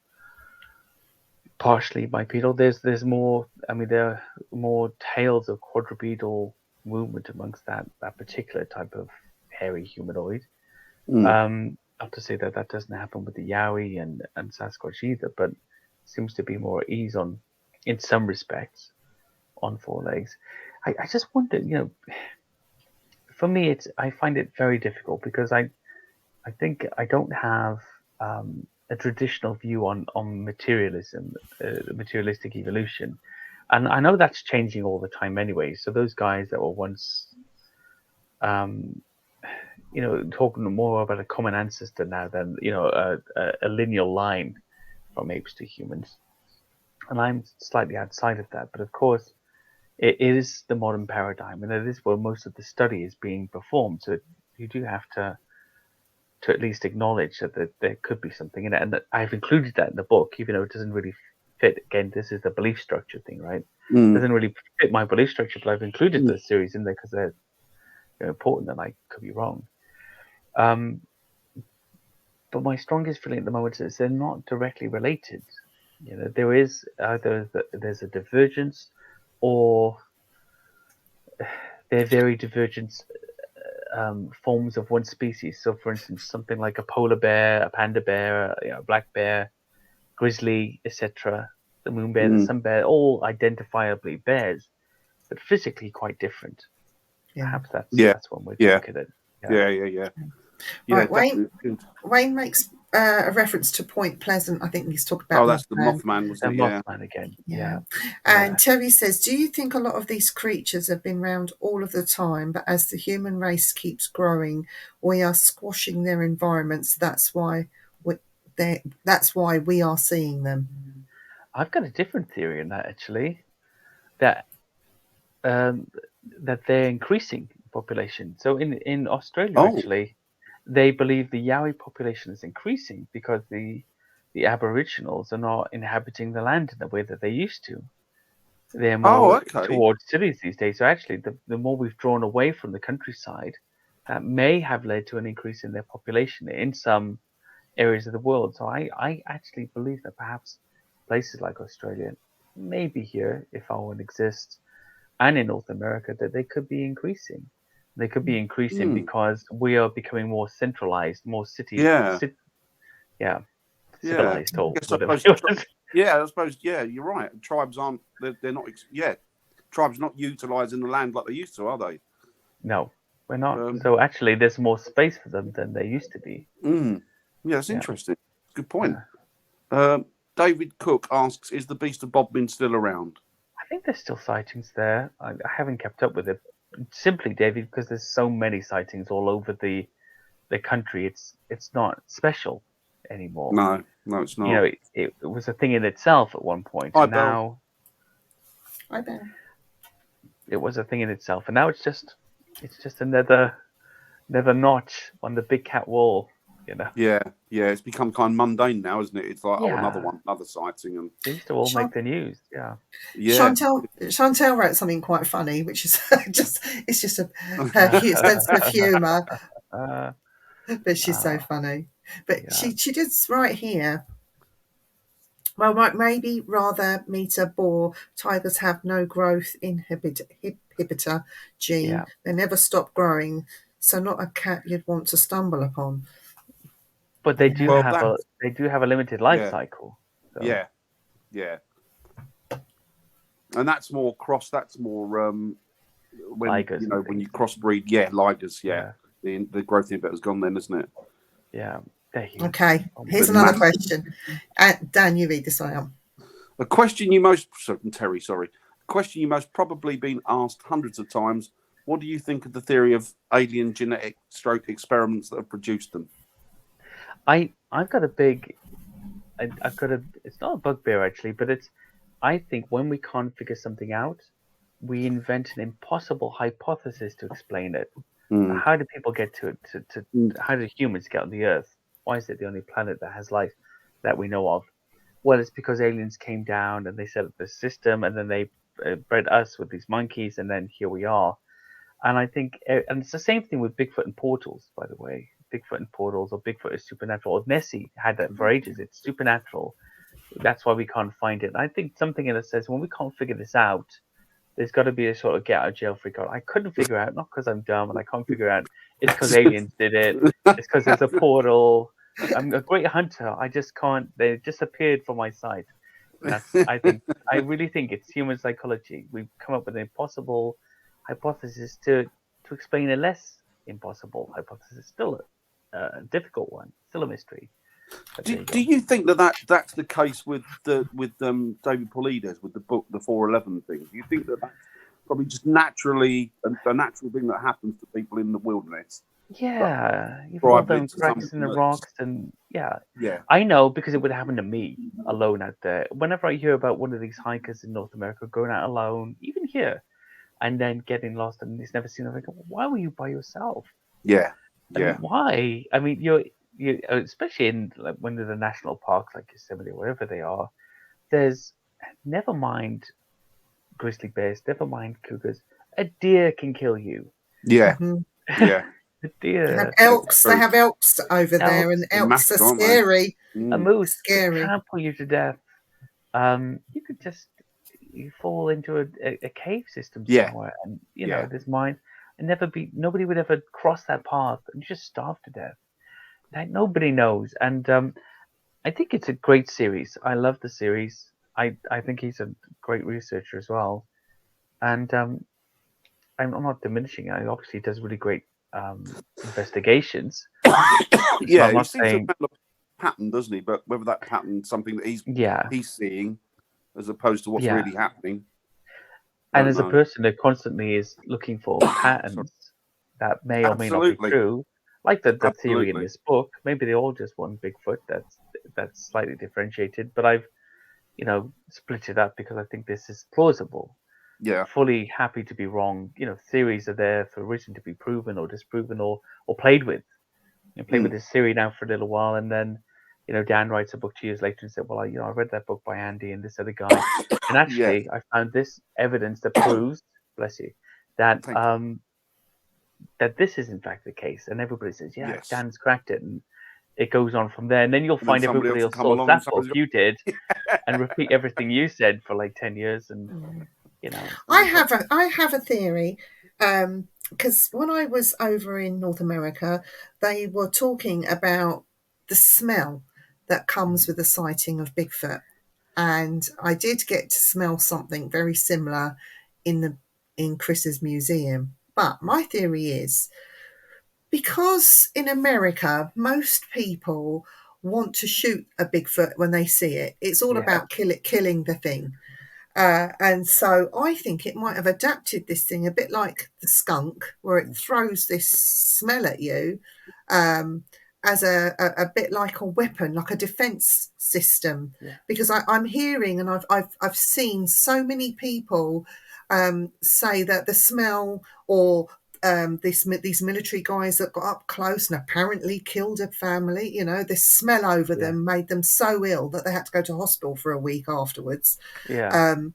partially bipedal. There's more. I mean, there are more tales of quadrupedal movement amongst that particular type of hairy humanoid. Not to say that doesn't happen with the Yowie and Sasquatch either, but seems to be more ease on, in some respects, on four legs. I just wonder, for me, I find it very difficult because I think I don't have a traditional view on materialism, materialistic evolution, and I know that's changing all the time anyway. So those guys that were once, talking more about a common ancestor now than a lineal line from apes to humans, and I'm slightly outside of that. But of course, it is the modern paradigm, and it is where most of the study is being performed. So you do have to at least acknowledge that there could be something in it, and that I've included that in the book, even though it doesn't really fit. Again, this is the belief structure thing, right? It doesn't really fit my belief structure, but I've included the series in there because important, and I could be wrong. But my strongest feeling at the moment is they're not directly related. There is either there's a divergence, or they're very divergent forms of one species. So, for instance, something like a polar bear, a panda bear, a black bear, grizzly, etc., the moon bear, the sun bear, all identifiably bears, but physically quite different. Perhaps that's one way to look at it. Yeah. Right, Wayne makes a reference to Point Pleasant. I think he's talking about. Oh, that's the Mothman, wasn't it? Mothman again. Yeah. And Terry says, "Do you think a lot of these creatures have been around all of the time, but as the human race keeps growing, we are squashing their environments? That's why we are seeing them." I've got a different theory in that, actually. That they're increasing population. So in Australia, actually, they believe the Yowie population is increasing because the Aboriginals are not inhabiting the land in the way that they used to. They're more towards cities these days. So actually, the more we've drawn away from the countryside, that may have led to an increase in their population in some areas of the world. So I actually believe that perhaps places like Australia, maybe here, if our one exists, and in North America, that they could be increasing. They could be increasing because we are becoming more centralized, more civilized, or whatever. I suppose, you're right. Tribes aren't, they're not, tribes not utilising the land like they used to, are they? No, we're not. So actually, there's more space for them than there used to be. Yeah, that's interesting. Good point. David Cook asks, is the Beast of Bodmin still around? I think there's still sightings there. I haven't kept up with it. Simply, David, because there's so many sightings all over the country. It's not special anymore. No, it's not. It was a thing in itself at one point. Hi, and now, Hi, Belle. It was a thing in itself, and now it's just another notch on the big cat wall. Yeah, it's become kind of mundane now, isn't it? It's like another one, another sighting, and they used to all make the news. Yeah. Chantel wrote something quite funny, which is it's just her sense of humour. But she's so funny. But she did write here. Well, maybe rather meter boar. Tigers have no growth inhibitor gene. Yeah. They never stop growing, so not a cat you'd want to stumble upon. But they do have a limited life cycle. So. Yeah. And that's more That's more when ligers, when you crossbreed. Yeah, ligers. Yeah. The growth inhibitor's gone then, isn't it? Yeah. Okay. Here's another question. Dan, you read this one out. A question you most Terry, sorry. A question you most probably been asked hundreds of times. What do you think of the theory of alien genetic stroke experiments that have produced them? I've got a big, it's not a bugbear actually, but I think when we can't figure something out, we invent an impossible hypothesis to explain it. How do people get to it? How do humans get on the Earth? Why is it the only planet that has life that we know of? Well, it's because aliens came down and they set up this system, and then they bred us with these monkeys, and then here we are. And I think, and it's the same thing with Bigfoot and portals, by the way. Bigfoot and portals, or Bigfoot is supernatural. Or Nessie had that for ages. It's supernatural. That's why we can't find it. And I think something in it says when we can't figure this out, there's got to be a sort of get out of jail free card. I couldn't figure out, not because I'm dumb and I can't figure out. It's because aliens did it. It's because there's a portal. I'm a great hunter. I just can't. They just appeared from my sight. I really think it's human psychology. We've come up with an impossible hypothesis to explain a less impossible hypothesis. Still a difficult one. Still a mystery. Do you think that's the case with David Paulides with the book The 411 thing? Do you think that's probably just naturally a natural thing that happens to people in the wilderness? Yeah, you've all done cracks in the rocks, and I know because it would happen to me alone out there. Whenever I hear about one of these hikers in North America going out alone, even here, and then getting lost and he's never seen it, I go, why were you by yourself? Yeah. I mean, why? I mean, you especially in like one of the national parks like Yosemite or wherever they are, there's never mind grizzly bears, never mind cougars, a deer can kill you. Yeah, Mhm. yeah. They have Deer, elks. They true. have elks over there, and They're elks massive, are aren't they? scary. a moose could Scary. trample you to death. You could just you fall into a cave system Yeah. somewhere, and Yeah. there's mine, and nobody would ever cross that path and just starve to death. Like, nobody knows, and I think it's a great series. I love the series. I think he's a great researcher as well, and I'm not diminishing it. He obviously does really great investigations. So Yeah, I'm he not seems to saying, have found a pattern, doesn't he? But whether that pattern's something that yeah, he's seeing as opposed to what's yeah. really happening. And Don't as a know. person that constantly is looking for Sorry. patterns that may or may not be Absolutely. true, like the theory in Absolutely. this book, maybe they all just want Bigfoot. That's slightly differentiated, but I've split it up because I think this is plausible. Yeah. Fully happy to be wrong. Theories are there for a reason to be proven or disproven or played with. Played with this theory now for a little while, and then Dan writes a book 2 years later and said, well, I read that book by Andy and this other guy, and actually I found this evidence that proves, bless you, that Thank you. that this is in fact the case, and everybody says, yeah, Yes. Dan's cracked it, and it goes on from there, and then you'll And then find somebody everybody else will else come source along and that say, book you did and repeat everything you said for like 10 years, and I have a theory, because when I was over in North America, they were talking about the smell that comes with the sighting of Bigfoot, and I did get to smell something very similar in Chris's museum. But my theory is, because in America most people want to shoot a Bigfoot when they see it, it's all about killing the thing. And so I think it might have adapted this thing a bit like the skunk, where it throws this smell at you, as a bit like a weapon, like a defense system. Because I'm hearing, and I've seen so many people say that the smell, or these military guys that got up close and apparently killed a family, this smell over them made them so ill that they had to go to hospital for a week afterwards. Do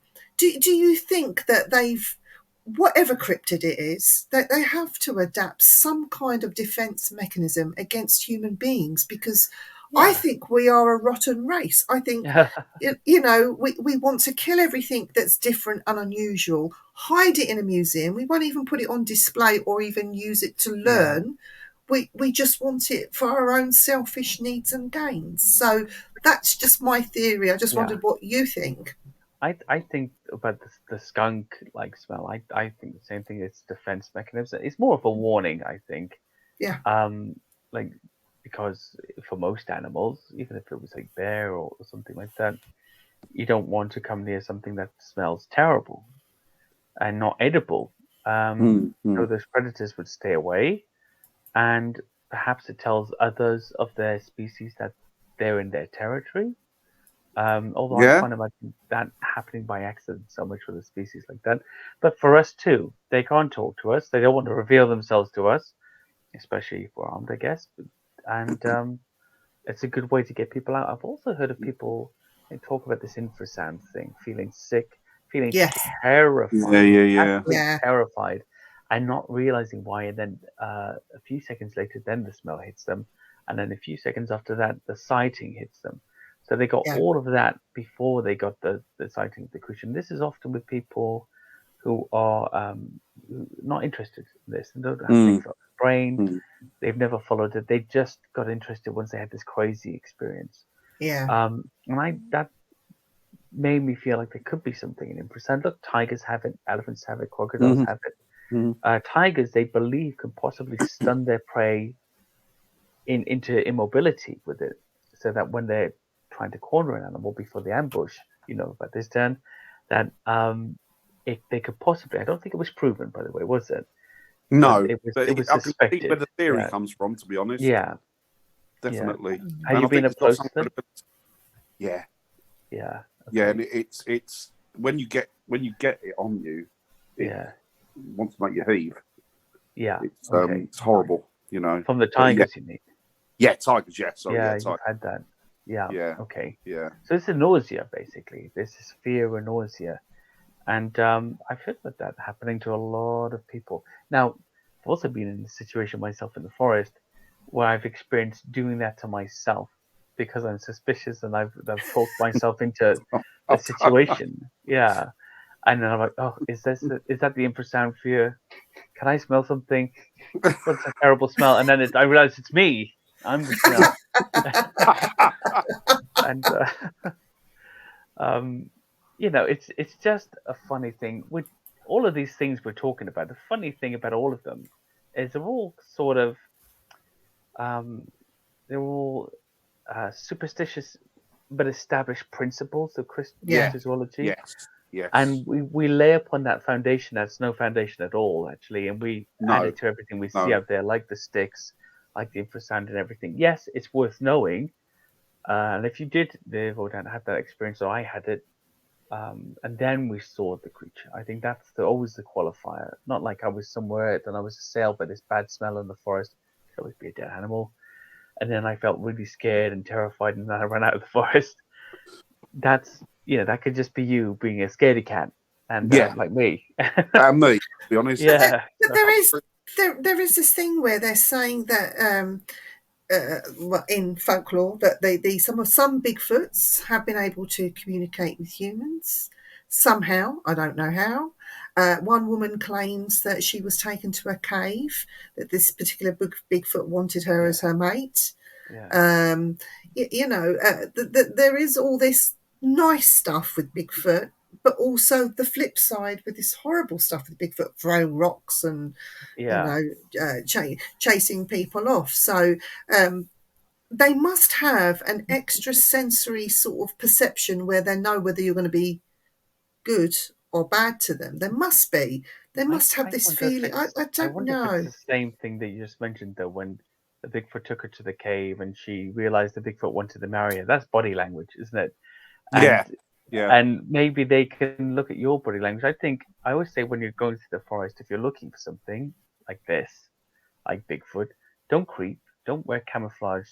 you think that they've, whatever cryptid it is, that they have to adapt some kind of defense mechanism against human beings? Because I think we are a rotten race. I think we want to kill everything that's different and unusual, hide it in a museum. We won't even put it on display or even use it to learn. We just want it for our own selfish needs and gains. So that's just my theory. I just wondered what you think. I think about the skunk like smell. I think the same thing. It's defense mechanism. It's more of a warning, I think. Yeah. Like, because for most animals, even if it was like bear or something like that, you don't want to come near something that smells terrible and not edible. So those predators would stay away, and perhaps it tells others of their species that they're in their territory. Although I can't imagine that happening by accident so much with a species like that. But for us too, they can't talk to us. They don't want to reveal themselves to us, especially if we're armed, I guess. And it's a good way to get people out. I've also heard of people talk about this infrasound thing, feeling sick, feeling terrified, absolutely terrified, and not realizing why. And then a few seconds later, then the smell hits them, and then a few seconds after that, the sighting hits them. So they got all of that before they got the sighting of the creature. And this is often with people who are not interested in this and don't have things like the brain. They've never followed it. They just got interested once they had this crazy experience. And that made me feel like there could be something in infrasound. Look, tigers have it, elephants have it, crocodiles have it. Tigers, they believe, can possibly stun their prey into immobility with it, so that when they're trying to corner an animal before the ambush, about this turn, that they could possibly, I don't think it was proven, by the way, was it? No, it was I can see suspected. where the theory comes from, to be honest. Yeah. Definitely. Have you been up close to them? Yeah. Yeah. Okay. Yeah, and it's when you get it on you, it wants to make you heave. Yeah. It's horrible, From the tigers, you mean? Yeah, tigers, sorry. Yeah, you've had that. Yeah. Yeah. Okay. Yeah. So it's a nausea, basically. This is fear and nausea. And I've heard about that happening to a lot of people. Now, also been in a situation myself in the forest where I've experienced doing that to myself because I'm suspicious and I've talked myself into a situation. Yeah. And then I'm like, oh, is that the infrasound fear? Can I smell something? What's a terrible smell? And then I realize it's me. I'm the smell. And it's just a funny thing with all of these things we're talking about. The funny thing about all of them is they're all sort of they're all superstitious but established principles of Christology. Yes. And we lay upon that foundation that's no foundation at all, actually, and we add it to everything we see out there, like the sticks, like the infrasound and everything. Yes, it's worth knowing. And if you did live or don't have that experience, or I had it, and then we saw the creature, I think that's always the qualifier. Not like I was somewhere and I was assailed by this bad smell in the forest. It could always be a dead animal. And then I felt really scared and terrified, and then I ran out of the forest. That's that could just be you being a scaredy cat, and like me. Me, to be honest. Yeah. But there is this thing where they're saying that in folklore that some Bigfoots have been able to communicate with humans somehow. I don't know how. One woman claims that she was taken to a cave, that this particular Bigfoot wanted her as her mate. Yeah. There is all this nice stuff with Bigfoot, but also the flip side with this horrible stuff with Bigfoot, throwing rocks and chasing people off. So they must have an extra sensory sort of perception where they know whether you're going to be good or bad to them. There must be. They must have this feeling. I don't know. If it's the same thing that you just mentioned, though, when the Bigfoot took her to the cave and she realized the Bigfoot wanted to marry her. That's body language, isn't it? And, And maybe they can look at your body language. I always say when you're going to the forest, if you're looking for something like this, like Bigfoot, don't creep. Don't wear camouflage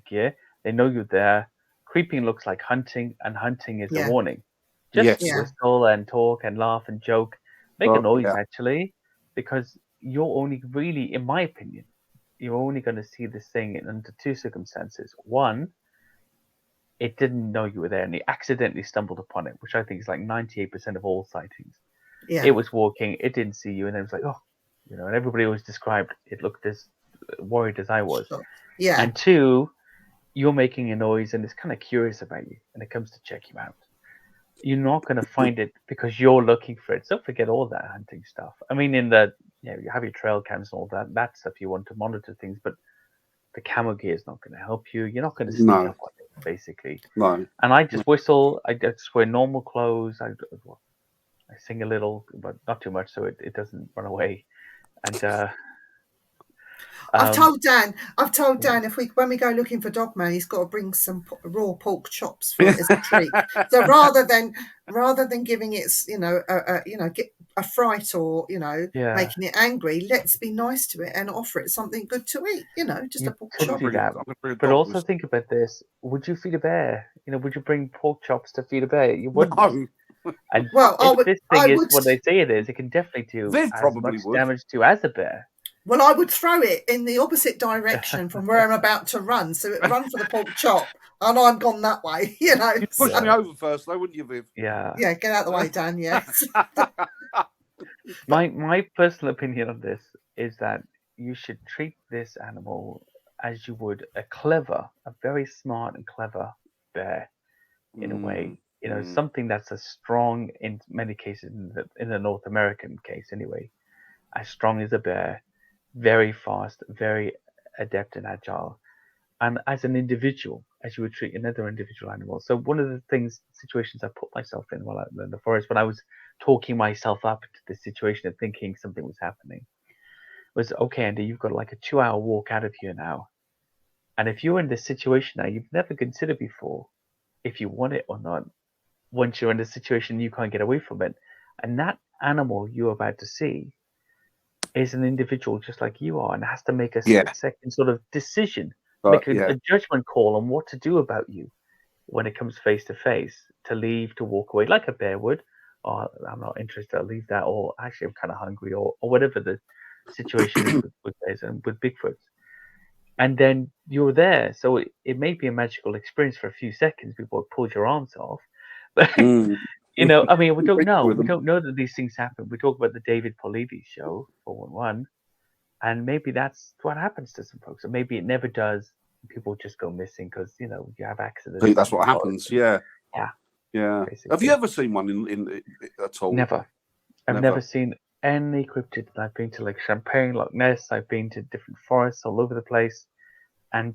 gear. They know you're there. Creeping looks like hunting, and hunting is a warning. Just whistle and talk and laugh and joke. Make a noise, actually, because you're only really, in my opinion, you're only going to see this thing under two circumstances. One, it didn't know you were there and it accidentally stumbled upon it, which I think is like 98% of all sightings. Yeah. It was walking, it didn't see you, and then it was like, oh, and everybody always described it looked as worried as I was. Yeah. And two, you're making a noise and it's kind of curious about you and it comes to check you out. You're not going to find it because you're looking for it. So don't forget all that hunting stuff. I mean, you have your trail cams and all that. That's stuff you want to monitor things, but the camo gear is not going to help you. You're not going to sneak up on it, basically. No. And I just whistle. I just wear normal clothes. I sing a little, but not too much, so it doesn't run away. And I've told Dan if when we go looking for Dogman, he's got to bring some raw pork chops for it as a treat. So rather than giving it, get a fright or making it angry, let's be nice to it and offer it something good to eat. Just a pork chop. But also think about this: would you feed a bear? Would you bring pork chops to feed a bear? You wouldn't. No. And if this thing is what they say it is, it can definitely do as much damage to as a bear. Well, I would throw it in the opposite direction from where I'm about to run. So it run for the pork chop, and I'm gone that way. You'd push me over first, though, wouldn't you, Viv? Yeah. Yeah, get out of the way, Dan. Yes. My personal opinion on this is that you should treat this animal as you would a very smart and clever bear, in a way. Something that's as strong in many cases, in the North American case anyway, as strong as a bear. Very fast, very adept and agile, and as an individual, as you would treat another individual animal. So one of the situations I put myself in while out in the forest, when I was talking myself up to the situation and thinking something was happening, was, okay, Andy, you've got like a 2-hour walk out of here now, and if you're in this situation now, you've never considered before if you want it or not. Once you're in this situation, you can't get away from it, and that animal you're about to see is an individual just like you are and has to make a split-second sort of decision, make a judgment call on what to do about you when it comes face to face, to leave, to walk away like a bear would, or I'm not interested, I'll leave that, or actually I'm kind of hungry, or whatever the situation is with bears and with Bigfoot. And then you're there, so it may be a magical experience for a few seconds before it pulls your arms off. But I mean, we don't know. We don't know that these things happen. We talk about the David Paulides show, 411, and maybe that's what happens to some folks. Or maybe it never does. People just go missing because you have accidents. I think that's what happens. Yeah. Basically. Have you ever seen one in at all? Never. I've never seen any cryptid. I've been to like Champagne, Loch Ness. I've been to different forests all over the place. And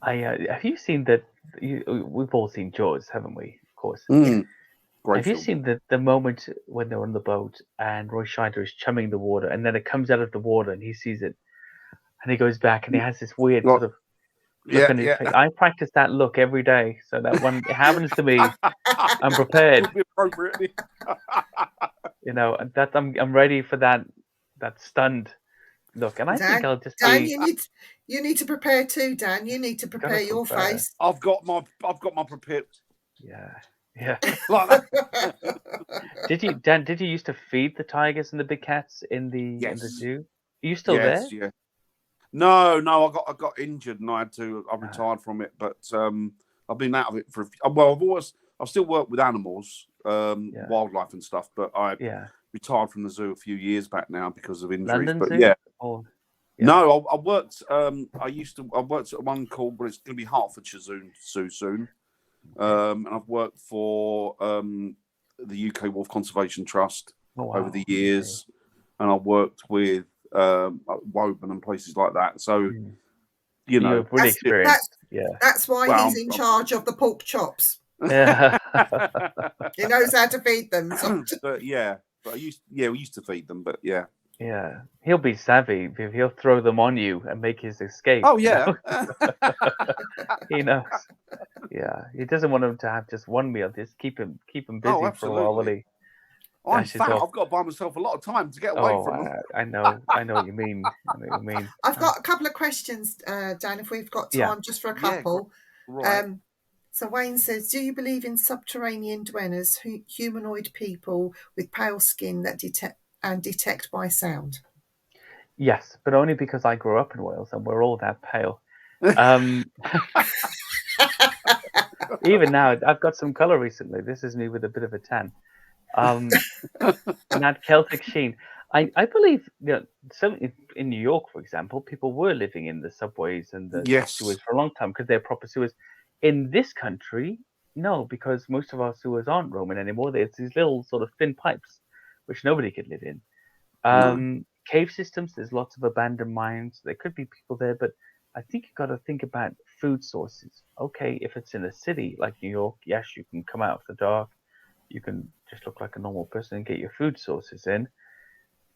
have you seen that? We've all seen Jaws, haven't we? Of course. Have you seen the moment when they're on the boat and Roy Scheider is chumming the water, and then it comes out of the water and he sees it, and he goes back and he has this weird sort of look on his face. I practice that look every day, so that when it happens to me, I'm prepared. That I'm ready for that stunned look, and I think I'll just. Dan, you need to prepare too, Dan. You need to prepare your face. I've got my prepared. Yeah. Like that. Did you used to feed the tigers and the big cats in the zoo? Are you still there? Yeah. No, I got injured and I retired from it, but I've been out of it for I've still worked with animals, wildlife and stuff, but I retired from the zoo a few years back now because of injuries. London but Zoo? No, I worked I worked at one called, but it's going to be Hertfordshire Zoo soon. And I've worked for the UK Wolf Conservation Trust over the years, and I've worked with Woburn and places like that. So, you're really experienced. That's why he's in charge of the pork chops. Yeah, he knows how to feed them. So. But we used to feed them. But yeah, he'll be savvy. He'll throw them on you and make his escape. Oh yeah, he knows. Yeah, he doesn't want him to have just one meal. Just keep him busy for a while. Will he? I'm fat. I've got to buy myself a lot of time to get away from them. I know what you mean. I've got a couple of questions, Dan, if we've got time, just for a couple. Right. So Wayne says, do you believe in subterranean dwellers, humanoid people with pale skin that detect by sound? Yes, but only because I grew up in Wales and we're all that pale. Even now, I've got some colour recently. This is me with a bit of a tan. And that Celtic sheen. I believe, certainly in New York, for example, people were living in the subways and the sewers for a long time because they're proper sewers. In this country, no, because most of our sewers aren't Roman anymore. It's these little sort of thin pipes, which nobody could live in. Cave systems, there's lots of abandoned mines. There could be people there, but I think you've got to think about food sources. Okay, if it's in a city like New York, yes, you can come out after dark. You can just look like a normal person and get your food sources in.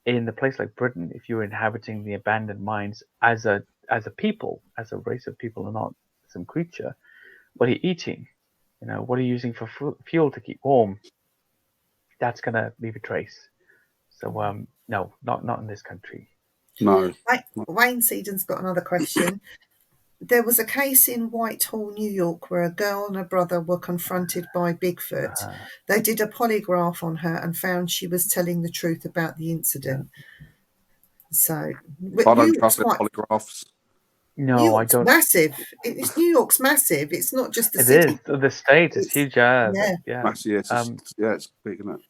In a place like Britain, if you're inhabiting the abandoned mines as a people, as a race of people and not some creature, what are you eating? What are you using for fuel to keep warm? That's going to leave a trace. So, no, not in this country. No. Wayne Seaton's got another question. There was a case in Whitehall, New York, where a girl and her brother were confronted by Bigfoot. They did a polygraph on her and found she was telling the truth about the incident. So, I don't trust polygraphs. No, I don't. Massive. New York's massive. It's not just the city. It is. The state is huge. Yeah. Massive. It's big, isn't it?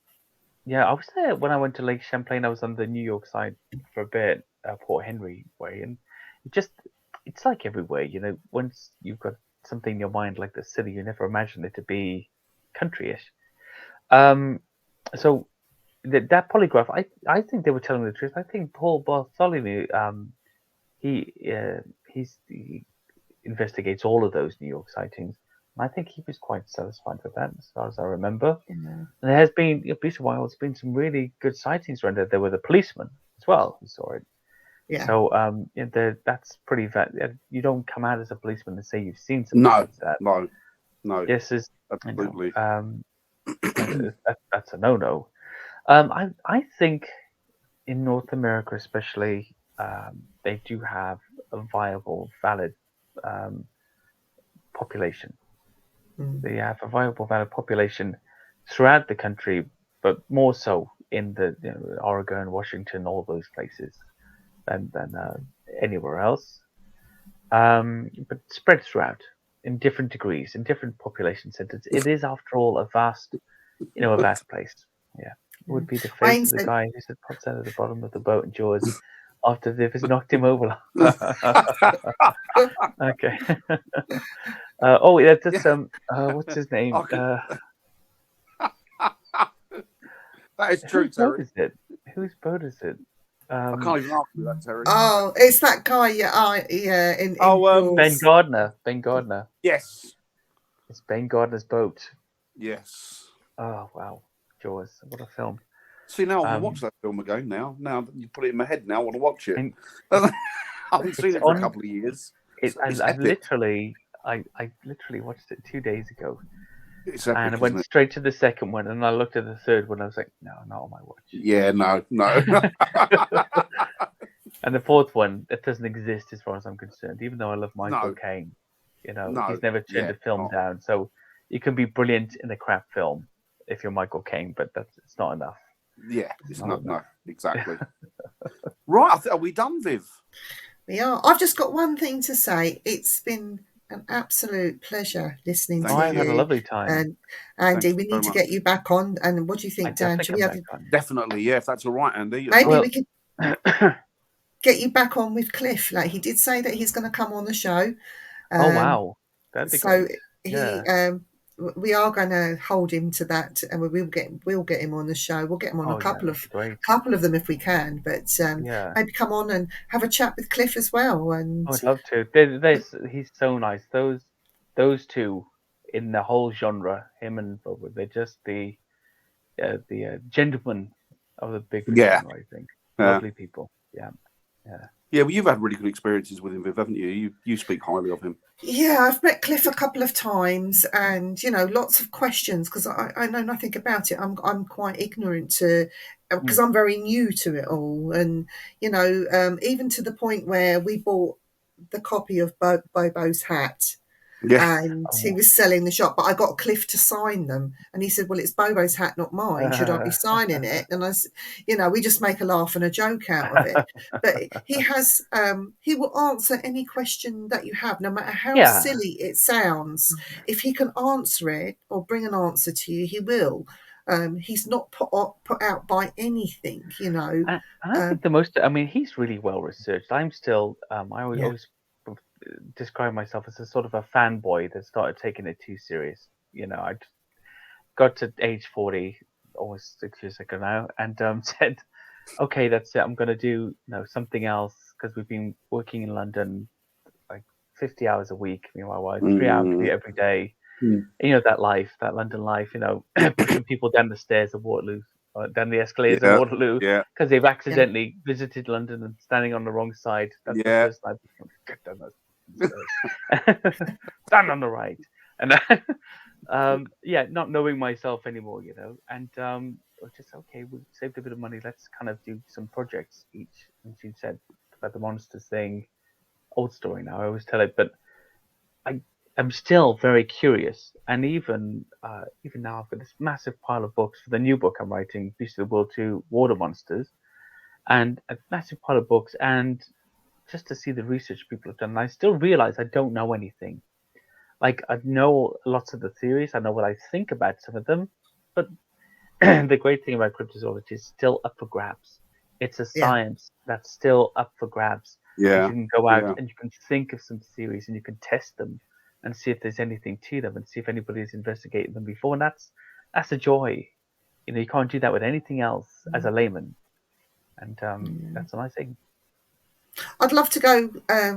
Yeah, I was there when I went to Lake Champlain. I was on the New York side for a bit, Port Henry way, and it's like everywhere. Once you've got something in your mind like the city, you never imagine it to be countryish. So that polygraph, I think they were telling the truth. I think Paul Bartholomew, he investigates all of those New York sightings. And I think he was quite satisfied with that, as far as I remember. And there has been, Beasts of Wild, there's been some really good sightings around there. There were the policemen as well who saw it. Yeah. So that's pretty. You don't come out as a policeman and say you've seen something like that. No. This is absolutely. That's a no-no. I think in North America, especially, they do have a viable, valid population. They have a viable, valid population throughout the country, but more so in the Oregon, Washington, all those places than anywhere else. But spread throughout in different degrees, in different population centers. It is, after all, a vast place. Yeah, it would be the fate of the guy who said pops out of the bottom of the boat in Jaws after they've just knocked him over. Okay. That's what's his name? That is true, Terry. Whose boat is it? I can't even answer that, Terry. Oh, it's that guy. Ben Gardner. Ben Gardner. Yes. It's Ben Gardner's boat. Yes. Oh wow, Jaws! What a film. See, now I want to watch that film again. Now that you put it in my head, now I want to watch it. I haven't seen it for a couple of years. I literally watched it 2 days ago. It's epic, and I went straight to the second one, and I looked at the third one. I was like, no, not on my watch. Yeah, no. And the fourth one, it doesn't exist as far as I'm concerned. Even though I love Michael Caine, he's never turned a film down. So you can be brilliant in a crap film if you're Michael Caine, but it's not enough. Yeah, it's not enough. Exactly. Right, are we done, Viv? We are. I've just got one thing to say. It's been an absolute pleasure listening to you. I've had a lovely time. And Andy, we need to get you back on. And what do you think, Dan? Should we have Definitely, yeah, if that's all right, Andy. Maybe we could get you back on with Cliff. Like, he did say that he's going to come on the show. Oh wow, that'd be great. We are going to hold him to that, and we'll get him on the show. We'll get him on a couple of them if we can. But maybe come on and have a chat with Cliff as well. And I'd love to. He's so nice. Those two in the whole genre, him and Boba, they're just the gentlemen of the big genre, I think. Lovely people. Yeah. Yeah, well, you've had really good experiences with him, Viv, haven't you? You speak highly of him. Yeah, I've met Cliff a couple of times, and lots of questions because I know nothing about it. I'm quite ignorant because I'm very new to it all, and even to the point where we bought the copy of Bobo's hat. Yeah. And he was selling the shop, but I got Cliff to sign them, and he said, "Well, it's Bobo's hat, not mine. Should I be signing it?" And I, we just make a laugh and a joke out of it. But he will answer any question that you have, no matter how silly it sounds. If he can answer it or bring an answer to you, he will. He's not put out by anything, And I think he's really well researched. I'm still, I always describe myself as a sort of a fanboy that started taking it too serious. I got to age 40, almost 6 years ago now, and said, "Okay, that's it. I'm going to do something else," because we've been working in London like 50 hours a week. Me and my wife, 3 hours every day. That life, that London life. Pushing people down the stairs of Waterloo, down the escalators of Waterloo, because they've accidentally visited London and standing on the wrong side. That's the first time. Get down those stand on the right, and not knowing myself anymore, and just okay, we saved a bit of money, let's kind of do some projects each. And she said about the monsters thing, old story now, I always tell it, but I'm still very curious, and even now I've got this massive pile of books for the new book I'm writing, Beasts of the World 2 Water Monsters, and a massive pile of books, and just to see the research people have done. And I still realize I don't know anything. Like, I know lots of the theories. I know what I think about some of them. But the great thing about cryptozoology is still up for grabs. It's a science that's still up for grabs. Yeah. You can go out and you can think of some theories and you can test them and see if there's anything to them and see if anybody has investigated them before. And that's a joy. You can't do that with anything else as a layman. And that's a nice thing. I'd love to go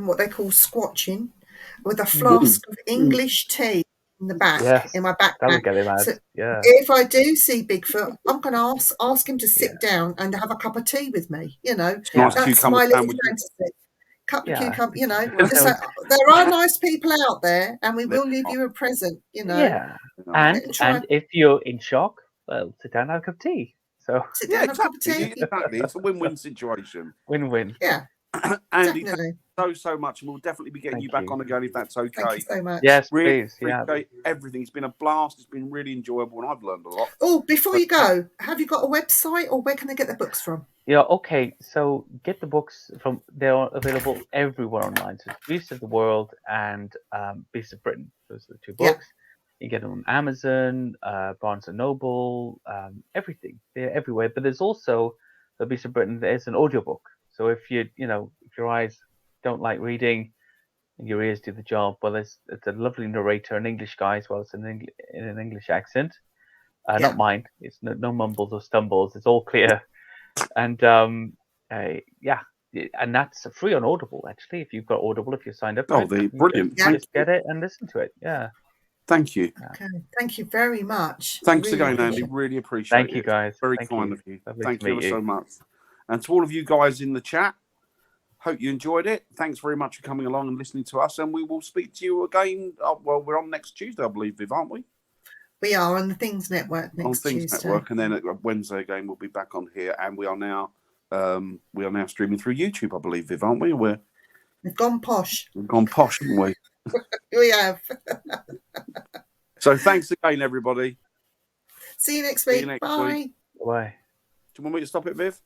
what they call squatching with a flask of English tea in the back, in my backpack. That would get him out. So if I do see Bigfoot, I'm going to ask him to sit down and have a cup of tea with me. That's my little fantasy. Cup of cucumber, there are nice people out there, and we will leave you a present. Yeah, and if you're in shock, well, sit down and have a cup of tea. So sit down and have a cup of tea. Exactly, it's a win-win situation. Win-win. Yeah. Andy, definitely. so much, and we'll definitely be getting Thank you back you. on again if that's okay. Thank you so much. Yes, Really please. Yeah. appreciate everything. It's been a blast. It's been really enjoyable, and I've learned a lot. Oh, before you go, have you got a website, or where can they get the books from? Yeah, okay. So get the books from, they're available everywhere online. So it's Beasts of the World and Beasts of Britain. Those are the two Yeah. books. You get them on Amazon, Barnes and Noble, everything. They're everywhere. But there's also the Beasts of Britain. There's an audiobook. So if if your eyes don't like reading and your ears do the job, well, it's a lovely narrator, an English guy as well. It's in an English accent. Yeah. Not mine. It's no mumbles or stumbles. It's all clear. And yeah, and that's free on Audible actually. If you've got Audible, if you're signed up, Oh, brilliant! Just get it and listen to it. Yeah. Thank you. Okay. Thank you very much. Thanks Really again, Andy. appreciate it. Really appreciate it. Thank you, guys. Very Thank kind you. of you. Lovely Thank to you meet ever so much. And to all of you guys in the chat, hope you enjoyed it. Thanks very much for coming along and listening to us. And we will speak to you again. Well, we're on next Tuesday, I believe, Viv, aren't we? We are on the Things Network next On Things Tuesday. Network, and then at Wednesday again, we'll be back on here. And we are now streaming through YouTube, I believe, Viv, aren't we? We've gone posh. We've gone posh, haven't we? We have. So thanks again, everybody. See you next week. Bye. Bye. Do you want me to stop it, Viv?